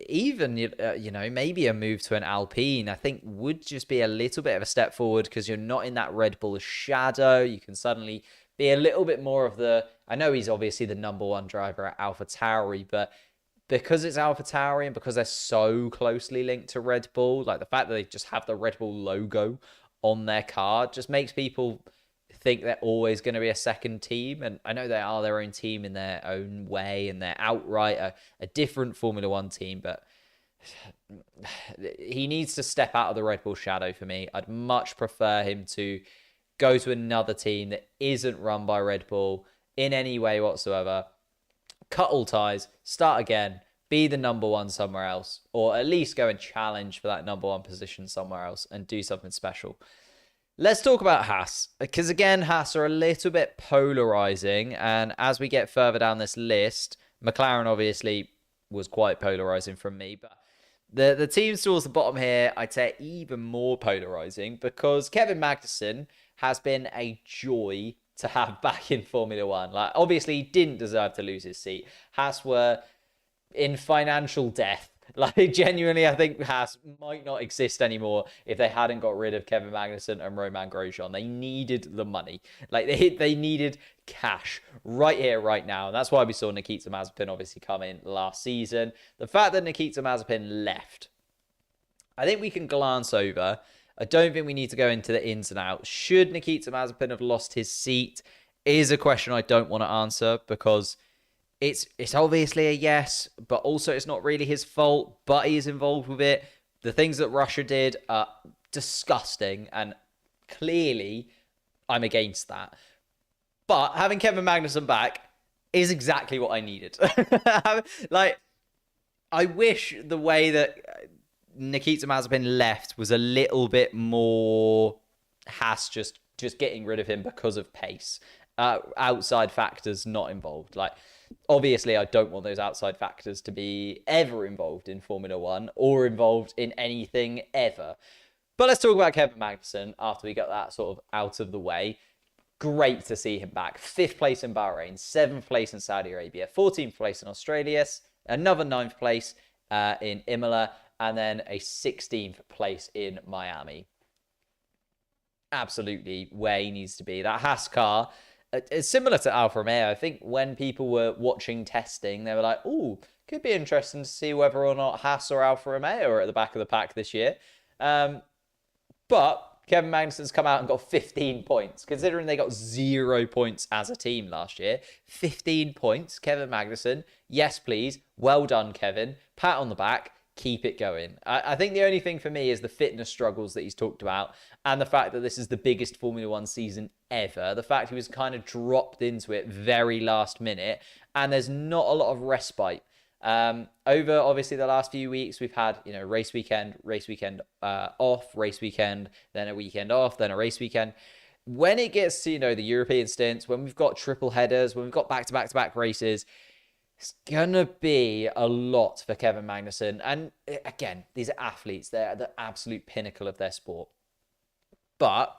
Even, maybe a move to an Alpine, I think would just be a little bit of a step forward because you're not in that Red Bull shadow. You can suddenly be a little bit more of the. I know he's obviously the number one driver at AlphaTauri, but because it's AlphaTauri and because they're so closely linked to Red Bull, like the fact that they just have the Red Bull logo on their car just makes people think they're always going to be a second team. And I know they are their own team in their own way, and they're outright a different Formula One team, but he needs to step out of the Red Bull shadow for me. I'd much prefer him to go to another team that isn't run by Red Bull in any way whatsoever. Cut all ties, start again, be the number one somewhere else, or at least go and challenge for that number one position somewhere else and do something special. Let's talk about Haas, because again, Haas are a little bit polarizing, and as we get further down this list, McLaren obviously was quite polarizing from me, but the teams towards the bottom here, I'd say even more polarizing, because Kevin Magnussen has been a joy to have back in Formula One. Like, obviously, he didn't deserve to lose his seat. Haas were in financial death. Like, genuinely, I think Haas might not exist anymore if they hadn't got rid of Kevin Magnussen and Romain Grosjean. They needed the money. Like, they needed cash right here, right now. And that's why we saw Nikita Mazepin obviously come in last season. The fact that Nikita Mazepin left, I think we can glance over. I don't think we need to go into the ins and outs. Should Nikita Mazepin have lost his seat is a question I don't want to answer, because it's obviously a yes, but also it's not really his fault, but he is involved with it. The things that Russia did are disgusting, and clearly I'm against that. But having Kevin Magnussen back is exactly what I needed. Like, I wish the way that Nikita Mazepin left was a little bit more Haas just getting rid of him because of pace. Outside factors not involved. Like, obviously, I don't want those outside factors to be ever involved in Formula One or involved in anything ever. But let's talk about Kevin Magnussen after we got that sort of out of the way. Great to see him back. 5th place in Bahrain, 7th place in Saudi Arabia, 14th place in Australia, another 9th place in Imola, and then a 16th place in Miami. Absolutely where he needs to be. That Haas car, it's similar to Alfa Romeo. I think when people were watching testing, they were like, "Oh, could be interesting to see whether or not Haas or Alfa Romeo are at the back of the pack this year." But Kevin Magnussen's come out and got 15 points, considering they got 0 points as a team last year. 15 points, Kevin Magnussen. Yes, please. Well done, Kevin. Pat on the back. Keep it going. I think the only thing for me is the fitness struggles that he's talked about, and the fact that this is the biggest Formula One season ever. The fact he was kind of dropped into it very last minute, and there's not a lot of respite. Over obviously the last few weeks, we've had, race weekend off, race weekend, then a weekend off, then a race weekend. When it gets to, the European stints, when we've got triple headers, when we've got back-to-back-to-back races, it's going to be a lot for Kevin Magnussen. And again, these are athletes. They're at the absolute pinnacle of their sport. But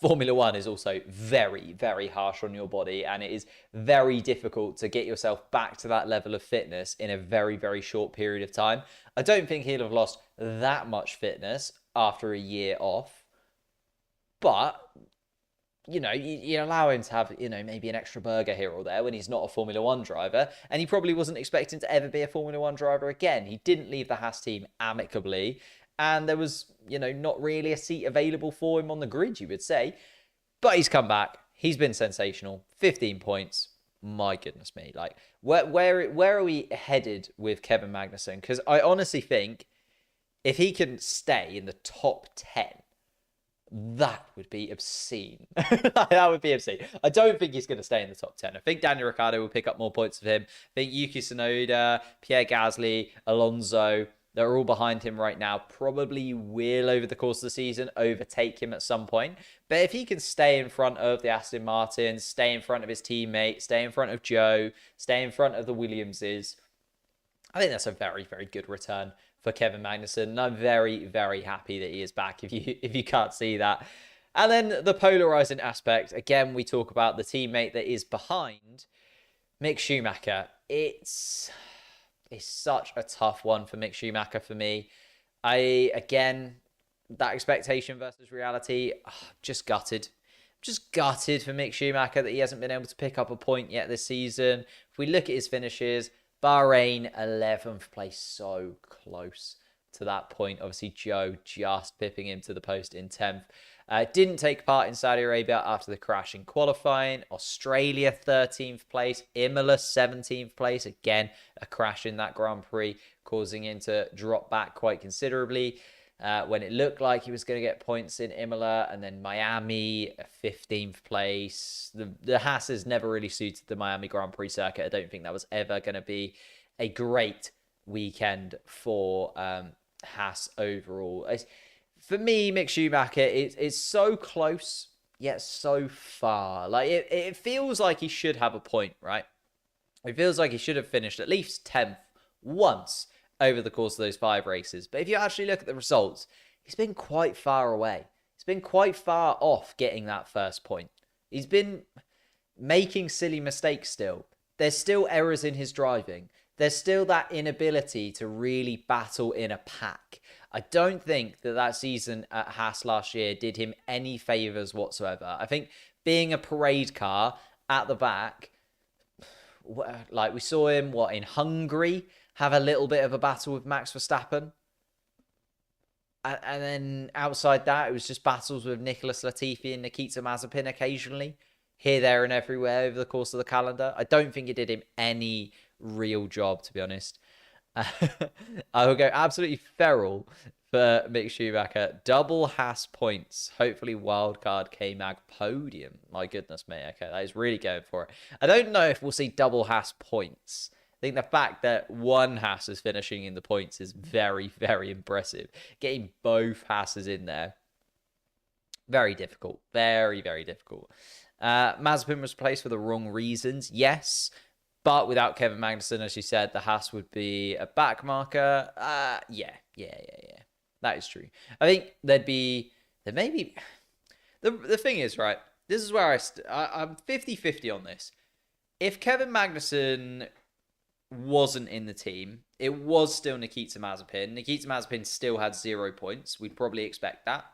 Formula One is also very, very harsh on your body. And it is very difficult to get yourself back to that level of fitness in a very, very short period of time. I don't think he'll have lost that much fitness after a year off. But you allow him to have, maybe an extra burger here or there when he's not a Formula One driver. And he probably wasn't expecting to ever be a Formula One driver again. He didn't leave the Haas team amicably. And there was, not really a seat available for him on the grid, you would say. But he's come back. He's been sensational. 15 points. My goodness me. Like, where are we headed with Kevin Magnussen? Because I honestly think if he can stay in the top 10, that would be obscene. That would be obscene. I don't think he's going to stay in the top 10. I think Daniel Ricciardo will pick up more points of him. I think Yuki Tsunoda, Pierre Gasly, Alonso, that are all behind him right now probably will, over the course of the season, overtake him at some point. But if he can stay in front of the Aston Martin, stay in front of his teammate, stay in front of Joe, stay in front of the Williamses, I think that's a very, very good return for Kevin Magnussen. And I'm very, very happy that he is back, if you can't see that. And then the polarizing aspect, again, we talk about the teammate that is behind Mick Schumacher. It's such a tough one for Mick Schumacher for me. Again, that expectation versus reality, just gutted. Just gutted for Mick Schumacher that he hasn't been able to pick up a point yet this season. If we look at his finishes, Bahrain, 11th place, so close to that point. Obviously, Joe just pipping him to the post in 10th. Didn't take part in Saudi Arabia after the crash in qualifying. Australia, 13th place. Imola, 17th place. Again, a crash in that Grand Prix, causing him to drop back quite considerably when it looked like he was going to get points in Imola. And then Miami, 15th place. The Haas has never really suited the Miami Grand Prix circuit. I don't think that was ever going to be a great weekend for Haas overall. For me, Mick Schumacher, it's so close, yet so far. Like, it feels like he should have a point, right? It feels like he should have finished at least 10th once over the course of those 5 races. But if you actually look at the results, he's been quite far away. He's been quite far off getting that first point. He's been making silly mistakes still. There's still errors in his driving. There's still that inability to really battle in a pack. I don't think that season at Haas last year did him any favours whatsoever. I think being a parade car at the back, like we saw him, in Hungary, have a little bit of a battle with Max Verstappen. And then outside that, it was just battles with Nicholas Latifi and Nikita Mazepin occasionally, here, there and everywhere over the course of the calendar. I don't think it did him any real job, to be honest. I will go absolutely feral for Mick Schumacher. Double Haas points. Hopefully wildcard K-Mag podium. My goodness me. Okay, that is really going for it. I don't know if we'll see double Haas points. I think the fact that one Haas is finishing in the points is very, very impressive. Getting both Haas's in there, very difficult. Very, very difficult. Mazepin was placed for the wrong reasons. Yes. But without Kevin Magnussen, as you said, the Haas would be a back marker. Yeah. That is true. I think there may be... The thing is, right, this is where I'm 50-50 on this. If Kevin Magnussen wasn't in the team, it was still Nikita Mazepin. Nikita Mazepin still had 0 points. We'd probably expect that.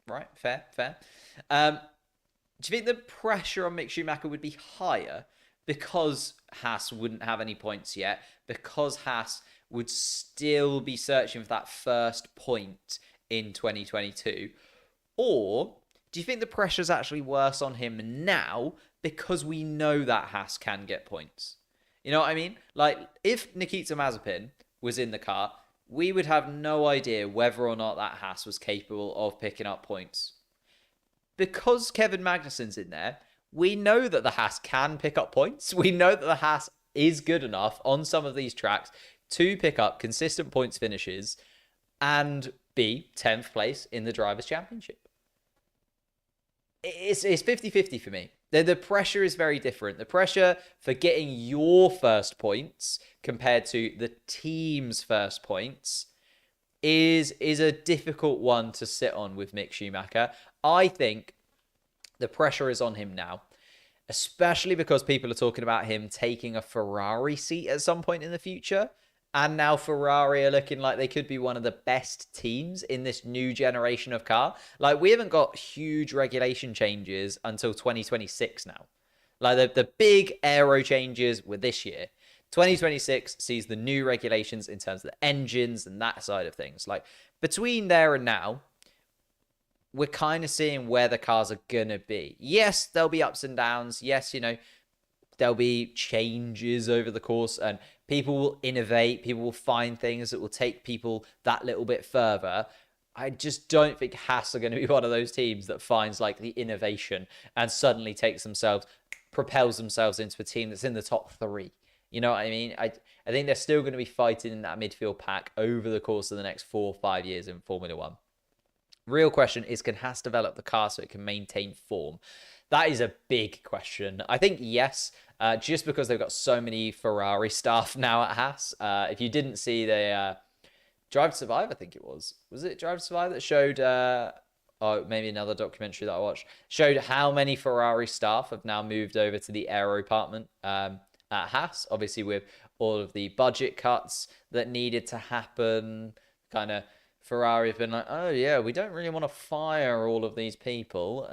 Right? Fair. Do you think the pressure on Mick Schumacher would be higher because Haas wouldn't have any points yet, because Haas would still be searching for that first point in 2022? Or do you think the pressure's actually worse on him now because we know that Haas can get points? You know what I mean? Like, if Nikita Mazepin was in the car, we would have no idea whether or not that Haas was capable of picking up points. Because Kevin Magnussen's in there, we know that the Haas can pick up points. We know that the Haas is good enough on some of these tracks to pick up consistent points finishes and be 10th place in the Drivers' Championship. It's 50-50 for me. The pressure is very different. The pressure for getting your first points compared to the team's first points is a difficult one to sit on with Mick Schumacher. I think the pressure is on him now, especially because people are talking about him taking a Ferrari seat at some point in the future. And now Ferrari are looking like they could be one of the best teams in this new generation of car. Like, we haven't got huge regulation changes until 2026 now. Like, the big aero changes were this year. 2026 sees the new regulations in terms of the engines and that side of things. Like, between there and now, we're kind of seeing where the cars are going to be. Yes, there'll be ups and downs. Yes, there'll be changes over the course, and people will innovate. People will find things that will take people that little bit further. I just don't think Haas are going to be one of those teams that finds like the innovation and suddenly propels themselves into a team that's in the top 3. You know what I mean? I think they're still going to be fighting in that midfield pack over the course of the next 4 or 5 years in Formula One. Real question is, can Haas develop the car so it can maintain form? That is a big question. I think yes, just because they've got so many Ferrari staff now at Haas. If you didn't see the Drive to Survive, I think it was it Drive to Survive that showed, maybe another documentary that I watched, showed how many Ferrari staff have now moved over to the aero department at Haas, obviously with all of the budget cuts that needed to happen. Kind of Ferrari have been like, oh yeah, we don't really want to fire all of these people.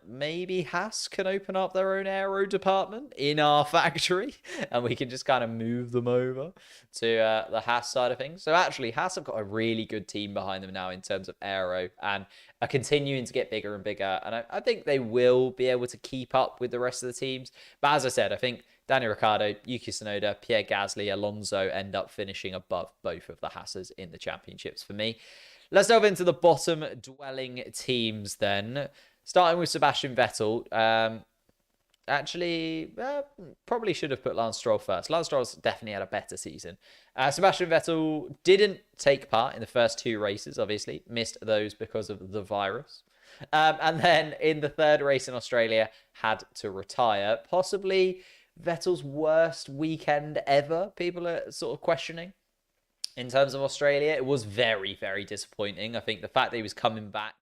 Maybe Haas can open up their own aero department in our factory and we can just kind of move them over to the Haas side of things. So actually, Haas have got a really good team behind them now in terms of aero and are continuing to get bigger and bigger. And I think they will be able to keep up with the rest of the teams. But as I said, I think Daniel Ricciardo, Yuki Tsunoda, Pierre Gasly, Alonso end up finishing above both of the Haas's in the championships for me. Let's delve into the bottom dwelling teams then. Starting with Sebastian Vettel. Probably should have put Lance Stroll first. Lance Stroll's definitely had a better season. Sebastian Vettel didn't take part in the first 2 races, obviously. Missed those because of the virus. And then in the 3rd race in Australia, had to retire. Possibly Vettel's worst weekend ever, people are sort of questioning. In terms of Australia, it was very, very disappointing. I think the fact that he was coming back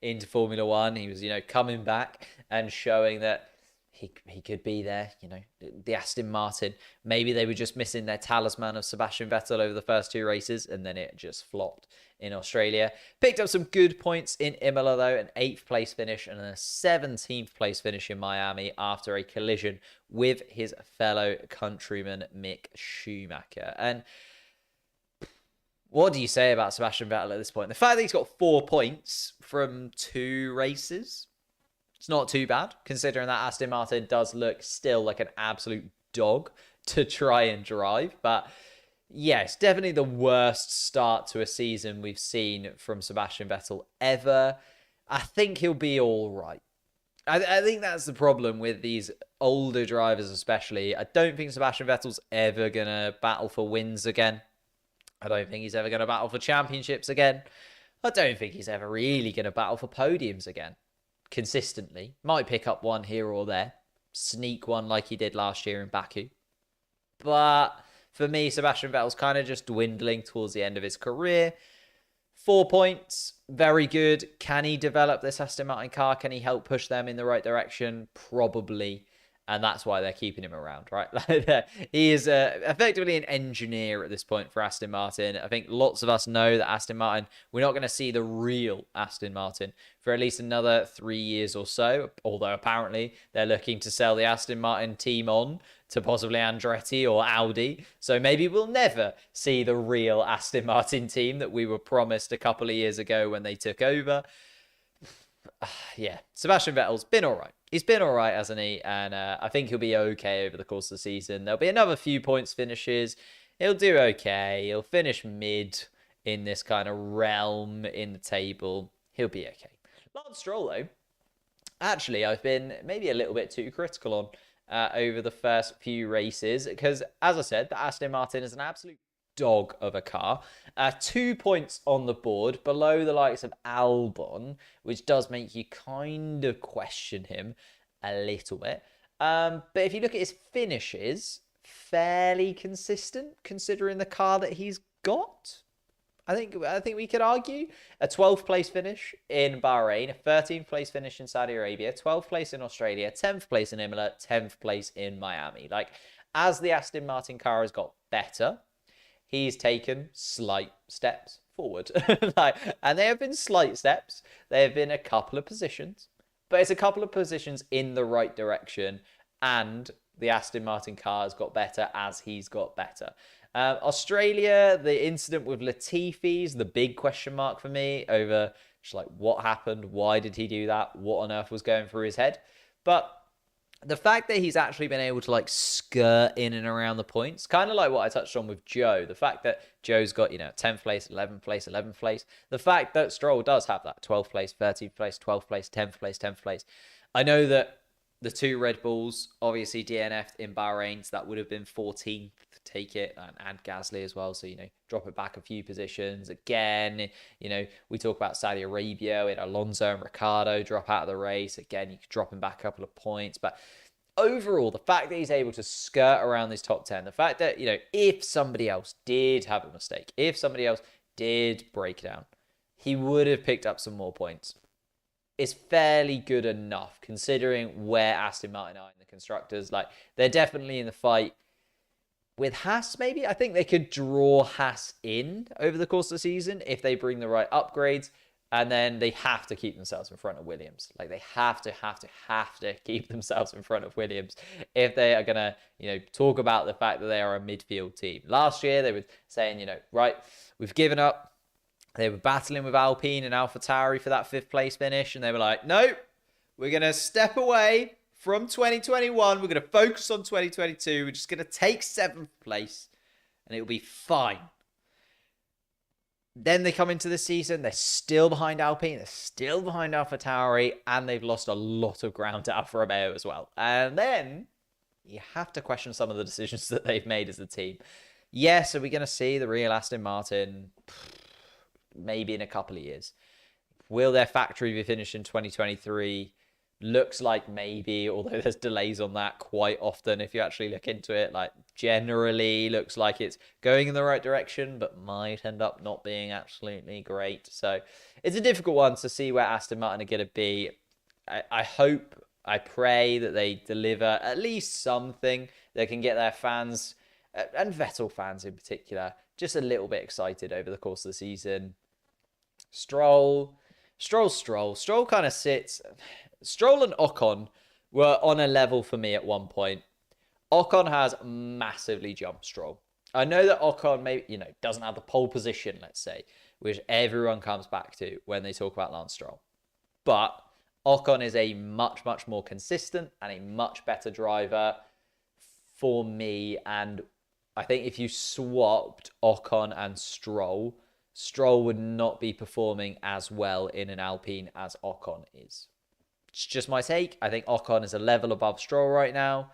into Formula One, he was, coming back and showing that he could be there, the Aston Martin. Maybe they were just missing their talisman of Sebastian Vettel over the first 2 races, and then it just flopped in Australia. Picked up some good points in Imola, though, an 8th place finish and a 17th place finish in Miami after a collision with his fellow countryman Mick Schumacher. And what do you say about Sebastian Vettel at this point? The fact that he's got 4 points from 2 races, it's not too bad, considering that Aston Martin does look still like an absolute dog to try and drive. But yeah, it's definitely the worst start to a season we've seen from Sebastian Vettel ever. I think he'll be all right. I think that's the problem with these older drivers especially. I don't think Sebastian Vettel's ever going to battle for wins again. I don't think he's ever going to battle for championships again. I don't think he's ever really going to battle for podiums again. Consistently. Might pick up one here or there. Sneak one like he did last year in Baku. But for me, Sebastian Vettel's kind of just dwindling towards the end of his career. 4 points, very good. Can he develop this Aston Martin car? Can he help push them in the right direction? Probably. And that's why they're keeping him around, right? He is effectively an engineer at this point for Aston Martin. I think lots of us know that Aston Martin, we're not going to see the real Aston Martin for at least another 3 years or so. Although apparently they're looking to sell the Aston Martin team on to possibly Andretti or Audi. So maybe we'll never see the real Aston Martin team that we were promised a couple of years ago when they took over. Yeah, Sebastian Vettel's been all right. He's been all right, hasn't he? And I think he'll be okay over the course of the season. There'll be another few points finishes. He'll do okay. He'll finish mid in this kind of realm in the table. He'll be okay. Lance Stroll, though, actually, I've been maybe a little bit too critical on over the first few races. Because, as I said, the Aston Martin is an absolute dog of a car. 2 points on the board below the likes of Albon, which does make you kind of question him a little bit. But if you look at his finishes, fairly consistent considering the car that he's got. I think we could argue a 12th place finish in Bahrain, a 13th place finish in Saudi Arabia, 12th place in Australia, 10th place in Imola, 10th place in Miami. Like, as the Aston Martin car has got better, he's taken slight steps forward. And they have been slight steps. They have been a couple of positions. But it's a couple of positions in the right direction. And the Aston Martin car has got better as he's got better. Australia, the incident with Latifi is the big question mark for me over just like what happened, why did he do that, what on earth was going through his head. But the fact that he's actually been able to like skirt in and around the points, kind of like what I touched on with Joe, the fact that Joe's got, 10th place, 11th place, 11th place, the fact that Stroll does have that 12th place, 13th place, 12th place, 10th place, 10th place. I know that The two Red Bulls obviously DNF'd in Bahrain, so that would have been 14th. Take it, and Gasly as well. So, drop it back a few positions. Again, we talk about Saudi Arabia with Alonso and Ricciardo drop out of the race. Again, you could drop him back a couple of points. But overall, the fact that he's able to skirt around this top 10, the fact that, if somebody else did have a mistake, if somebody else did break down, he would have picked up some more points. It's fairly good enough considering where Aston Martin are in the constructors. Like, they're definitely in the fight with Haas, maybe. I think they could draw Haas in over the course of the season if they bring the right upgrades. And then they have to keep themselves in front of Williams. Like, they have to keep themselves in front of Williams if they are going to, talk about the fact that they are a midfield team. Last year, they were saying, right, we've given up. They were battling with Alpine and AlphaTauri for that 5th place finish. And they were like, no, we're going to step away from 2021. We're going to focus on 2022. We're just going to take 7th place and it'll be fine. Then they come into the season. They're still behind Alpine. They're still behind AlphaTauri. And they've lost a lot of ground to Alfa Romeo as well. And then you have to question some of the decisions that they've made as a team. Yes, are we going to see the real Aston Martin? Maybe in a couple of years. Will their factory be finished in 2023? Looks like maybe, although there's delays on that quite often if you actually look into it. Like, generally looks like it's going in the right direction, but might end up not being absolutely great. So it's a difficult one to see where Aston Martin are going to be. I hope, I pray that they deliver at least something that can get their fans, and Vettel fans in particular, just a little bit excited over the course of the season. Stroll kind of sits. Stroll and Ocon were on a level for me at one point. Ocon has massively jumped Stroll. I know that Ocon maybe, doesn't have the pole position, let's say, which everyone comes back to when they talk about Lance Stroll. But Ocon is a much, much more consistent and a much better driver for me. And I think if you swapped Ocon and Stroll would not be performing as well in an Alpine as Ocon is. It's just my take. I think Ocon is a level above Stroll right now.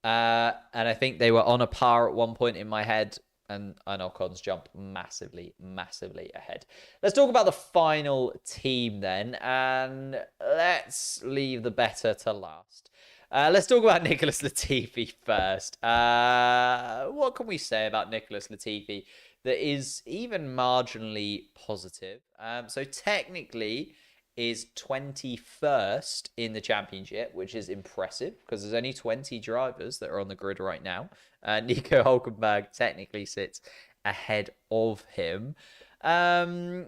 And I think they were on a par at one point in my head. And Ocon's jumped massively, massively ahead. Let's talk about the final team then. And let's leave the better to last. Let's talk about Nicholas Latifi first. What can we say about Nicholas Latifi that is even marginally positive? So technically is 21st in the championship, which is impressive because there's only 20 drivers that are on the grid right now. Nico Hülkenberg technically sits ahead of him. I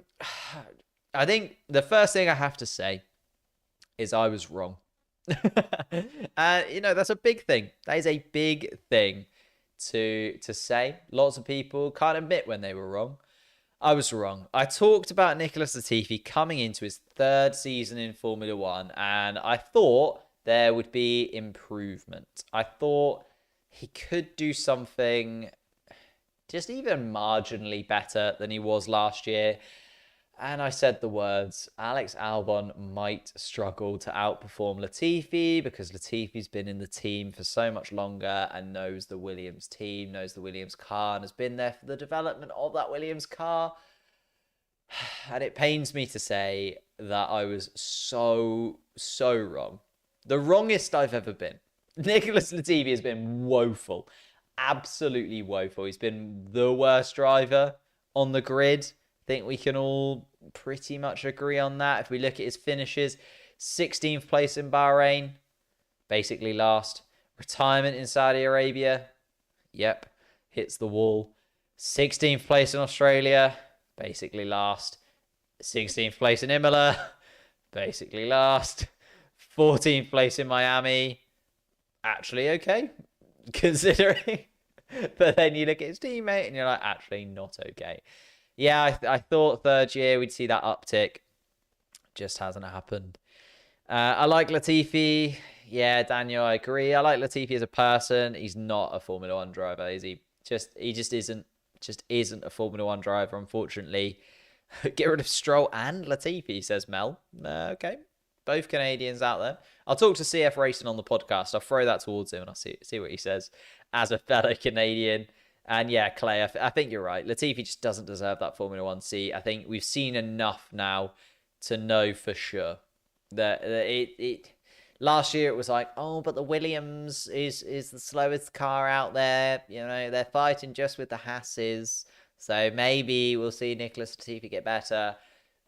think the first thing I have to say is I was wrong. That's a big thing. That is a big thing to say. Lots of people can't admit when they were wrong. I was wrong. I talked about Nicholas Latifi coming into his 3rd season in Formula One, and I thought there would be improvement. I thought he could do something just even marginally better than he was last year. And I said the words, Alex Albon might struggle to outperform Latifi because Latifi's been in the team for so much longer and knows the Williams team, knows the Williams car, and has been there for the development of that Williams car. And it pains me to say that I was so wrong. The wrongest I've ever been. Nicholas Latifi has been woeful. Absolutely woeful. He's been the worst driver on the grid. Think we can all pretty much agree on that. If we look at his finishes, 16th place in Bahrain, basically last. Retirement in Saudi Arabia, yep, hits the wall. 16th place in Australia, basically last. 16th place in Imola, basically last. 14th place in Miami, actually okay, considering. But then you look at his teammate and you're like, actually not okay. Yeah, I thought 3rd year we'd see that uptick. Just hasn't happened. I like Latifi. Yeah, Daniel, I agree. I like Latifi as a person. He's not a Formula One driver, is he? He just isn't a Formula One driver, unfortunately. Get rid of Stroll and Latifi, says Mel. Okay. both Canadians out there. I'll talk to CF Racing on the podcast. I'll throw that towards him and I'll see what he says as a fellow Canadian. And yeah, Clay, I think you're right. Latifi just doesn't deserve that Formula One seat. I think we've seen enough now to know for sure that it last year it was like, oh, but the Williams is the slowest car out there. You know, they're fighting just with the Haas's. So maybe we'll see Nicholas Latifi get better.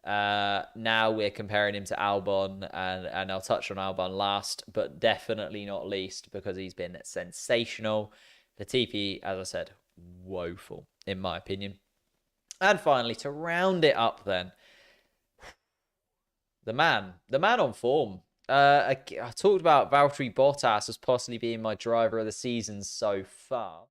Now we're comparing him to Albon, and I'll touch on Albon last, but definitely not least because he's been sensational. Latifi, as I said, woeful in my opinion. And finally, to round it up then, the man on form. I talked about Valtteri Bottas as possibly being my driver of the season so far.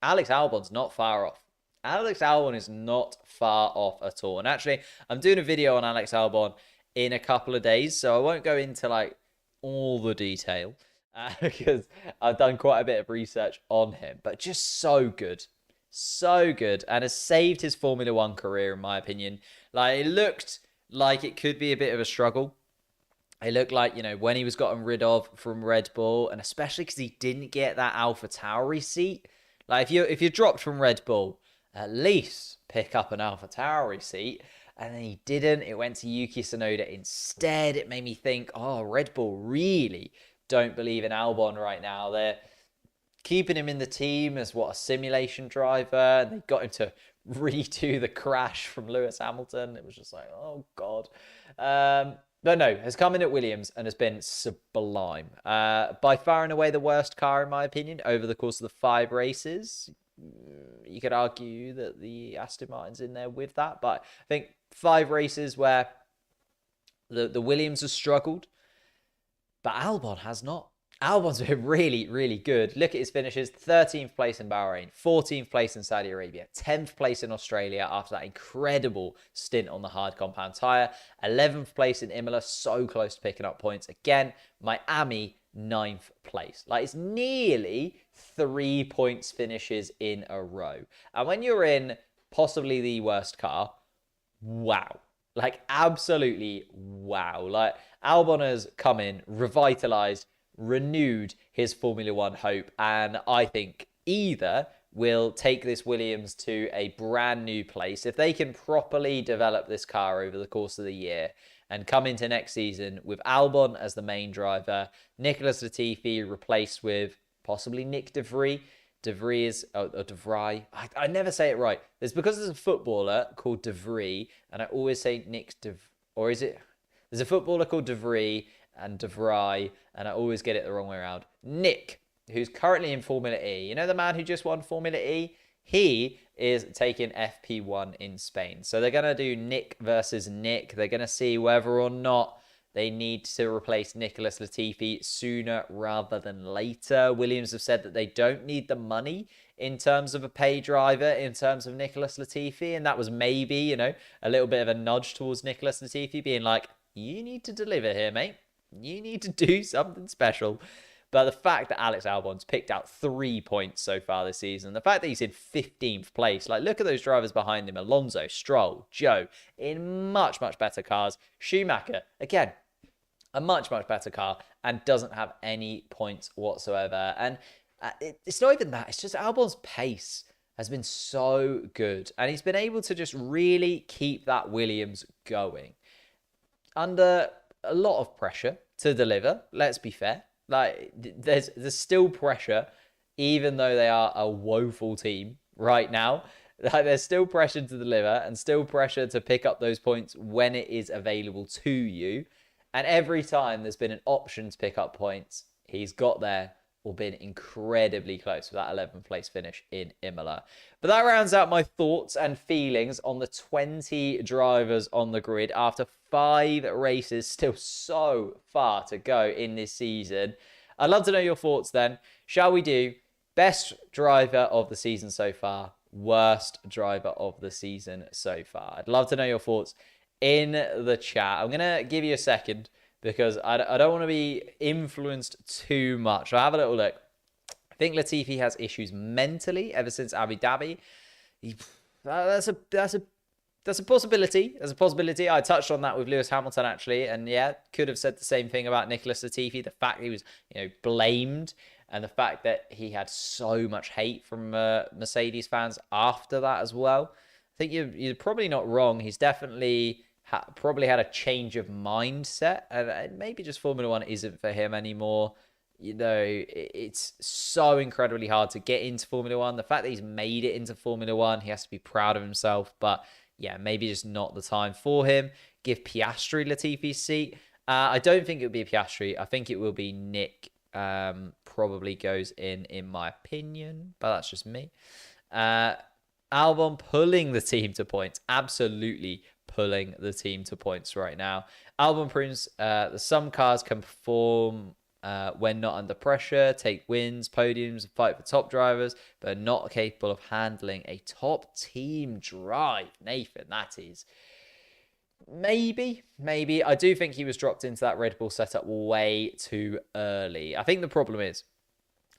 Alex Albon's not far off. Alex Albon is not far off at all. And actually, I'm doing a video on Alex Albon in a couple of days, so I won't go into like all the detail because I've done quite a bit of research on him. But just so good. So good. And has saved his Formula One career, in my opinion. Like, it looked like it could be a bit of a struggle. It looked like, you know, when he was gotten rid of from Red Bull, and especially because he didn't get that AlphaTauri seat. Like, if you're dropped from Red Bull, at least pick up an AlphaTauri seat. And then he didn't. It went to Yuki Tsunoda instead. It made me think, oh, Red Bull really don't believe in Albon right now. They're keeping him in the team as, a simulation driver. And they got him to redo the crash from Lewis Hamilton. It was just like, oh, God. But no, has come in at Williams and has been sublime. By far and away the worst car, in my opinion, over the course of the 5 races. You could argue that the Aston Martin's in there with that, but I think 5 races where the Williams has struggled, but Albon has not. Albon's been really, really good. Look at his finishes. 13th place in Bahrain, 14th place in Saudi Arabia, 10th place in Australia after that incredible stint on the hard compound tyre, 11th place in Imola, so close to picking up points. Again, Miami, 9th place. Like, it's nearly 3 points finishes in a row. And when you're in possibly the worst car, wow. Like, absolutely wow. Like, Albon has come in, revitalised, renewed his Formula One hope, and I think either will take this Williams to a brand new place if they can properly develop this car over the course of the year and come into next season with Albon as the main driver, Nicholas Latifi replaced with possibly Nick De Vries. De Vries is, De Vries, I never say it right. It's because there's a footballer called De Vries, and I always say Nick De, or is it, there's a footballer called De Vries and De Vries, and I always get it the wrong way around. Nick, who's currently in Formula E. You know the man who just won Formula E? He is taking FP1 in Spain. So they're going to do Nick versus Nick. They're going to see whether or not they need to replace Nicholas Latifi sooner rather than later. Williams have said that they don't need the money in terms of a pay driver, in terms of Nicholas Latifi. And that was maybe, you know, a little bit of a nudge towards Nicholas Latifi being like, you need to deliver here, mate. You need to do something special. But the fact that Alex Albon's picked out 3 points so far this season, the fact that he's in 15th place, like, look at those drivers behind him, Alonso, Stroll, Joe, in much, much better cars. Schumacher, again, a much, much better car and doesn't have any points whatsoever. And it's not even that. It's just Albon's pace has been so good. And he's been able to just really keep that Williams going under a lot of pressure to deliver. Let's be fair. Like, there's still pressure, even though they are a woeful team right now. Like, there's still pressure to deliver and still pressure to pick up those points when it is available to you. And every time there's been an option to pick up points, he's got there or been incredibly close with that 11th place finish in Imola. But that rounds out my thoughts and feelings on the 20 drivers on the grid after 5 races, still so far to go in this season. I'd love to know your thoughts then. Shall we do best driver of the season so far, worst driver of the season so far? I'd love to know your thoughts in the chat. I'm going to give you a second because I don't want to be influenced too much. I'll have a little look. I think Latifi has issues mentally ever since Abu Dhabi. That's a there's a possibility. There's a possibility. I touched on that with Lewis Hamilton, actually. And yeah, could have said the same thing about Nicholas Latifi. The fact he was, blamed, and the fact that he had so much hate from Mercedes fans after that as well. I think you're probably not wrong. He's definitely probably had a change of mindset. And maybe just Formula One isn't for him anymore. It's so incredibly hard to get into Formula One. The fact that he's made it into Formula One, he has to be proud of himself. But yeah, maybe just not the time for him. Give Piastri Latifi's seat. I don't think it would be Piastri. I think it will be Nick. Probably goes in my opinion, but that's just me. Albon pulling the team to points. Absolutely pulling the team to points right now. Albon proves that some cars can perform when not under pressure, take wins, podiums, and fight for top drivers, but are not capable of handling a top team drive. Nathan, that is maybe. I do think he was dropped into that Red Bull setup way too early. I think the problem is,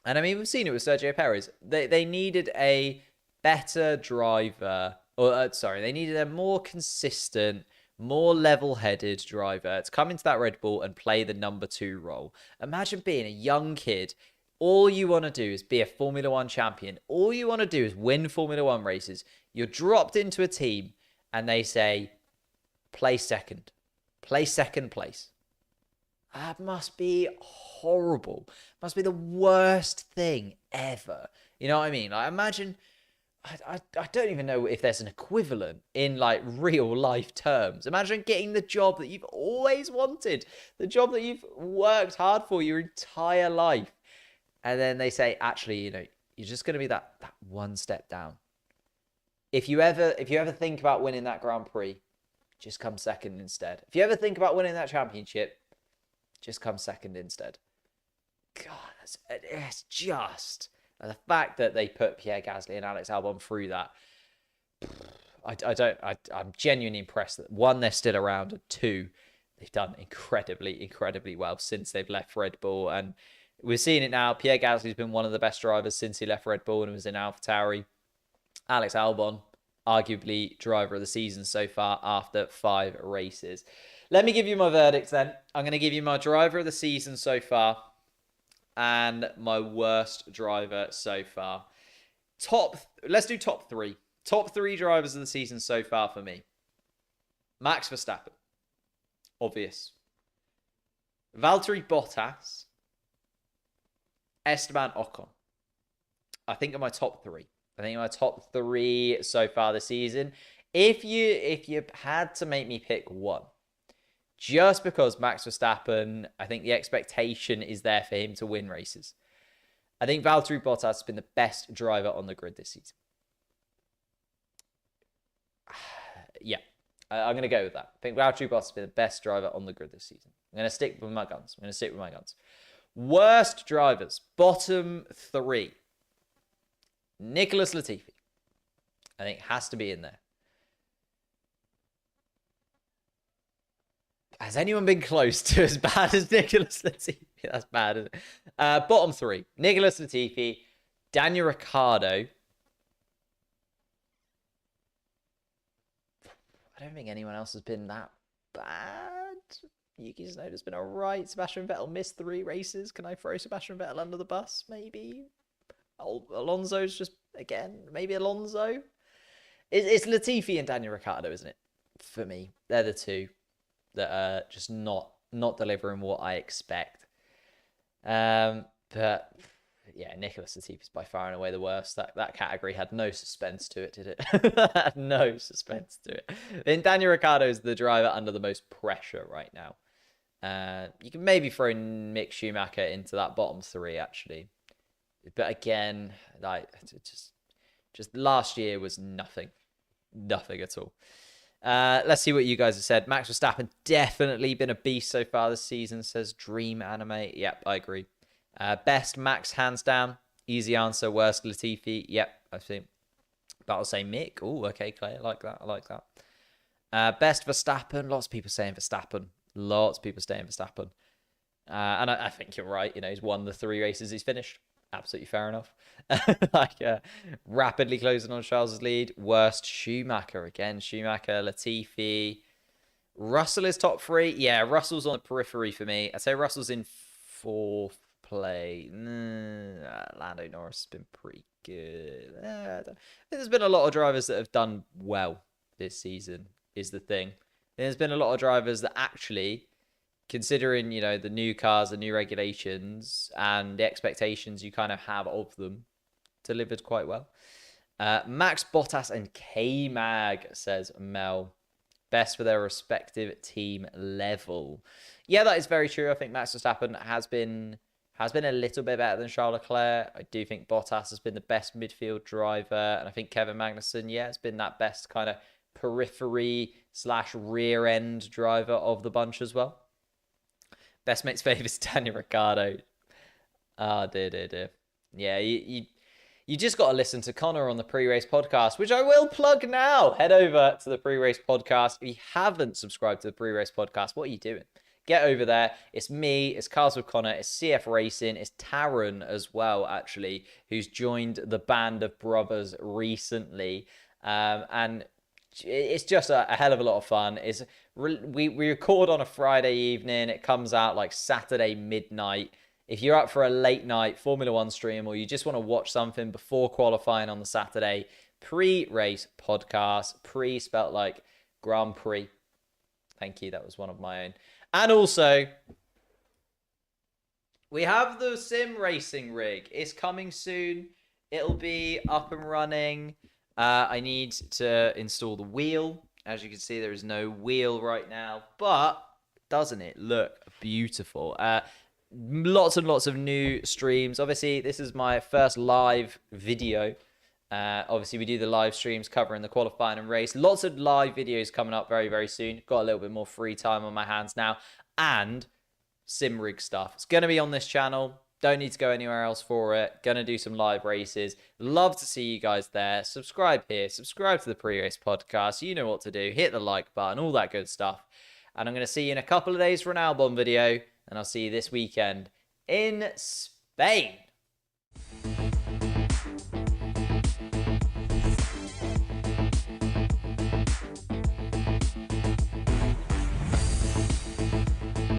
and I mean, we've seen it with Sergio Perez, they needed a better driver, they needed a more consistent, more level-headed driver to come into that Red Bull and play the number 2 role. Imagine being a young kid. All you want to do is be a Formula One champion. All you want to do is win Formula One races. You're dropped into a team and they say, play second. Play second place. That must be horrible. Must be the worst thing ever. You know what I mean? Like, imagine... I don't even know if there's an equivalent in like real life terms. Imagine getting the job that you've always wanted, the job that you've worked hard for your entire life, and then they say, actually, you're just going to be that one step down. If you ever think about winning that Grand Prix, just come second instead. If you ever think about winning that championship, just come second instead. God, it's just... And the fact that they put Pierre Gasly and Alex Albon through that, I'm genuinely impressed that 1, they're still around, and 2, they've done incredibly well since they've left Red Bull. And we're seeing it now. Pierre Gasly's been one of the best drivers since he left Red Bull and was in AlphaTauri. Alex Albon, arguably driver of the season so far after 5 races. Let me give you my verdict then. I'm going to give you my driver of the season so far and my worst driver so far. Let's do top 3. Top 3 drivers of the season so far for me. Max Verstappen. Obvious. Valtteri Bottas. Esteban Ocon. I think are my top 3. I think my top 3 so far this season. If you had to make me pick one, just because Max Verstappen, I think the expectation is there for him to win races. I think Valtteri Bottas has been the best driver on the grid this season. Yeah, I'm going to go with that. I think Valtteri Bottas has been the best driver on the grid this season. I'm going to stick with my guns. Worst drivers, bottom 3. Nicholas Latifi, I think, has to be in there. Has anyone been close to as bad as Nicholas Latifi? That's bad, isn't it? Bottom 3. Nicholas Latifi, Daniel Ricciardo. I don't think anyone else has been that bad. Yuki Tsunoda's been alright. Sebastian Vettel missed 3 races. Can I throw Sebastian Vettel under the bus? Maybe. Alonso's just, again, maybe Alonso. It's Latifi and Daniel Ricciardo, isn't it? For me, they're the 2 that are just not delivering what I expect. But yeah, Nicholas Latifi is by far and away the worst. That category had no suspense to it, did it? Had no suspense to it. Then Daniel Ricciardo is the driver under the most pressure right now. You can maybe throw Mick Schumacher into that bottom 3, actually. But again, like just last year was nothing at all. Let's see what you guys have said. Max Verstappen definitely been a beast so far this season, says Dream Anime. Yep, I agree. Best Max, hands down. Easy answer. Worst Latifi. Yep, I think. But I'll say Mick. Oh, okay, Clay. I like that. Best Verstappen. Lots of people saying Verstappen. And I think you're right. He's won the 3 races he's finished. Absolutely fair enough. Like rapidly closing on Charles's lead. Worst Schumacher again. Schumacher, Latifi. Russell is top three. Yeah, Russell's on the periphery for me. I'd say Russell's in fourth play. Lando Norris has been pretty good. I think there's been a lot of drivers that have done well this season, is the thing. There's been a lot of drivers that actually, considering, the new cars, the new regulations, and the expectations you kind of have of them, delivered quite well. Max Bottas and K-Mag, says Mel. Best for their respective team level. Yeah, that is very true. I think Max Verstappen has been a little bit better than Charles Leclerc. I do think Bottas has been the best midfield driver. And I think Kevin Magnussen, has been that best kind of periphery / rear end driver of the bunch as well. Best mate's favourite is Daniel Ricciardo. Dear. Yeah, you just got to listen to Connor on the pre-race podcast, which I will plug now. Head over to the pre-race podcast. If you haven't subscribed to the pre-race podcast, what are you doing? Get over there. It's me, it's Cars with Connor, it's CF Racing, it's Taron as well, actually, who's joined the band of brothers recently. And it's just a hell of a lot of fun. We record on a Friday evening. It comes out like Saturday midnight. If you're up for a late night Formula One stream, or you just want to watch something before qualifying on the Saturday, pre-race podcast, pre spelt like Grand Prix. Thank you. That was one of my own. And also, we have the sim racing rig. It's coming soon. It'll be up and running. I need to install the wheel. As you can see, there is no wheel right now, but doesn't it look beautiful? Lots and lots of new streams. Obviously, this is my first live video. Obviously, we do the live streams covering the qualifying and race. Lots of live videos coming up very, very soon. Got a little bit more free time on my hands now. And sim rig stuff. It's going to be on this channel. Don't need to go anywhere else for it. Going to do some live races. Love to see you guys there. Subscribe here. Subscribe to the pre-race podcast. You know what to do. Hit the like button. All that good stuff. And I'm going to see you in a couple of days for an Albon video. And I'll see you this weekend in Spain.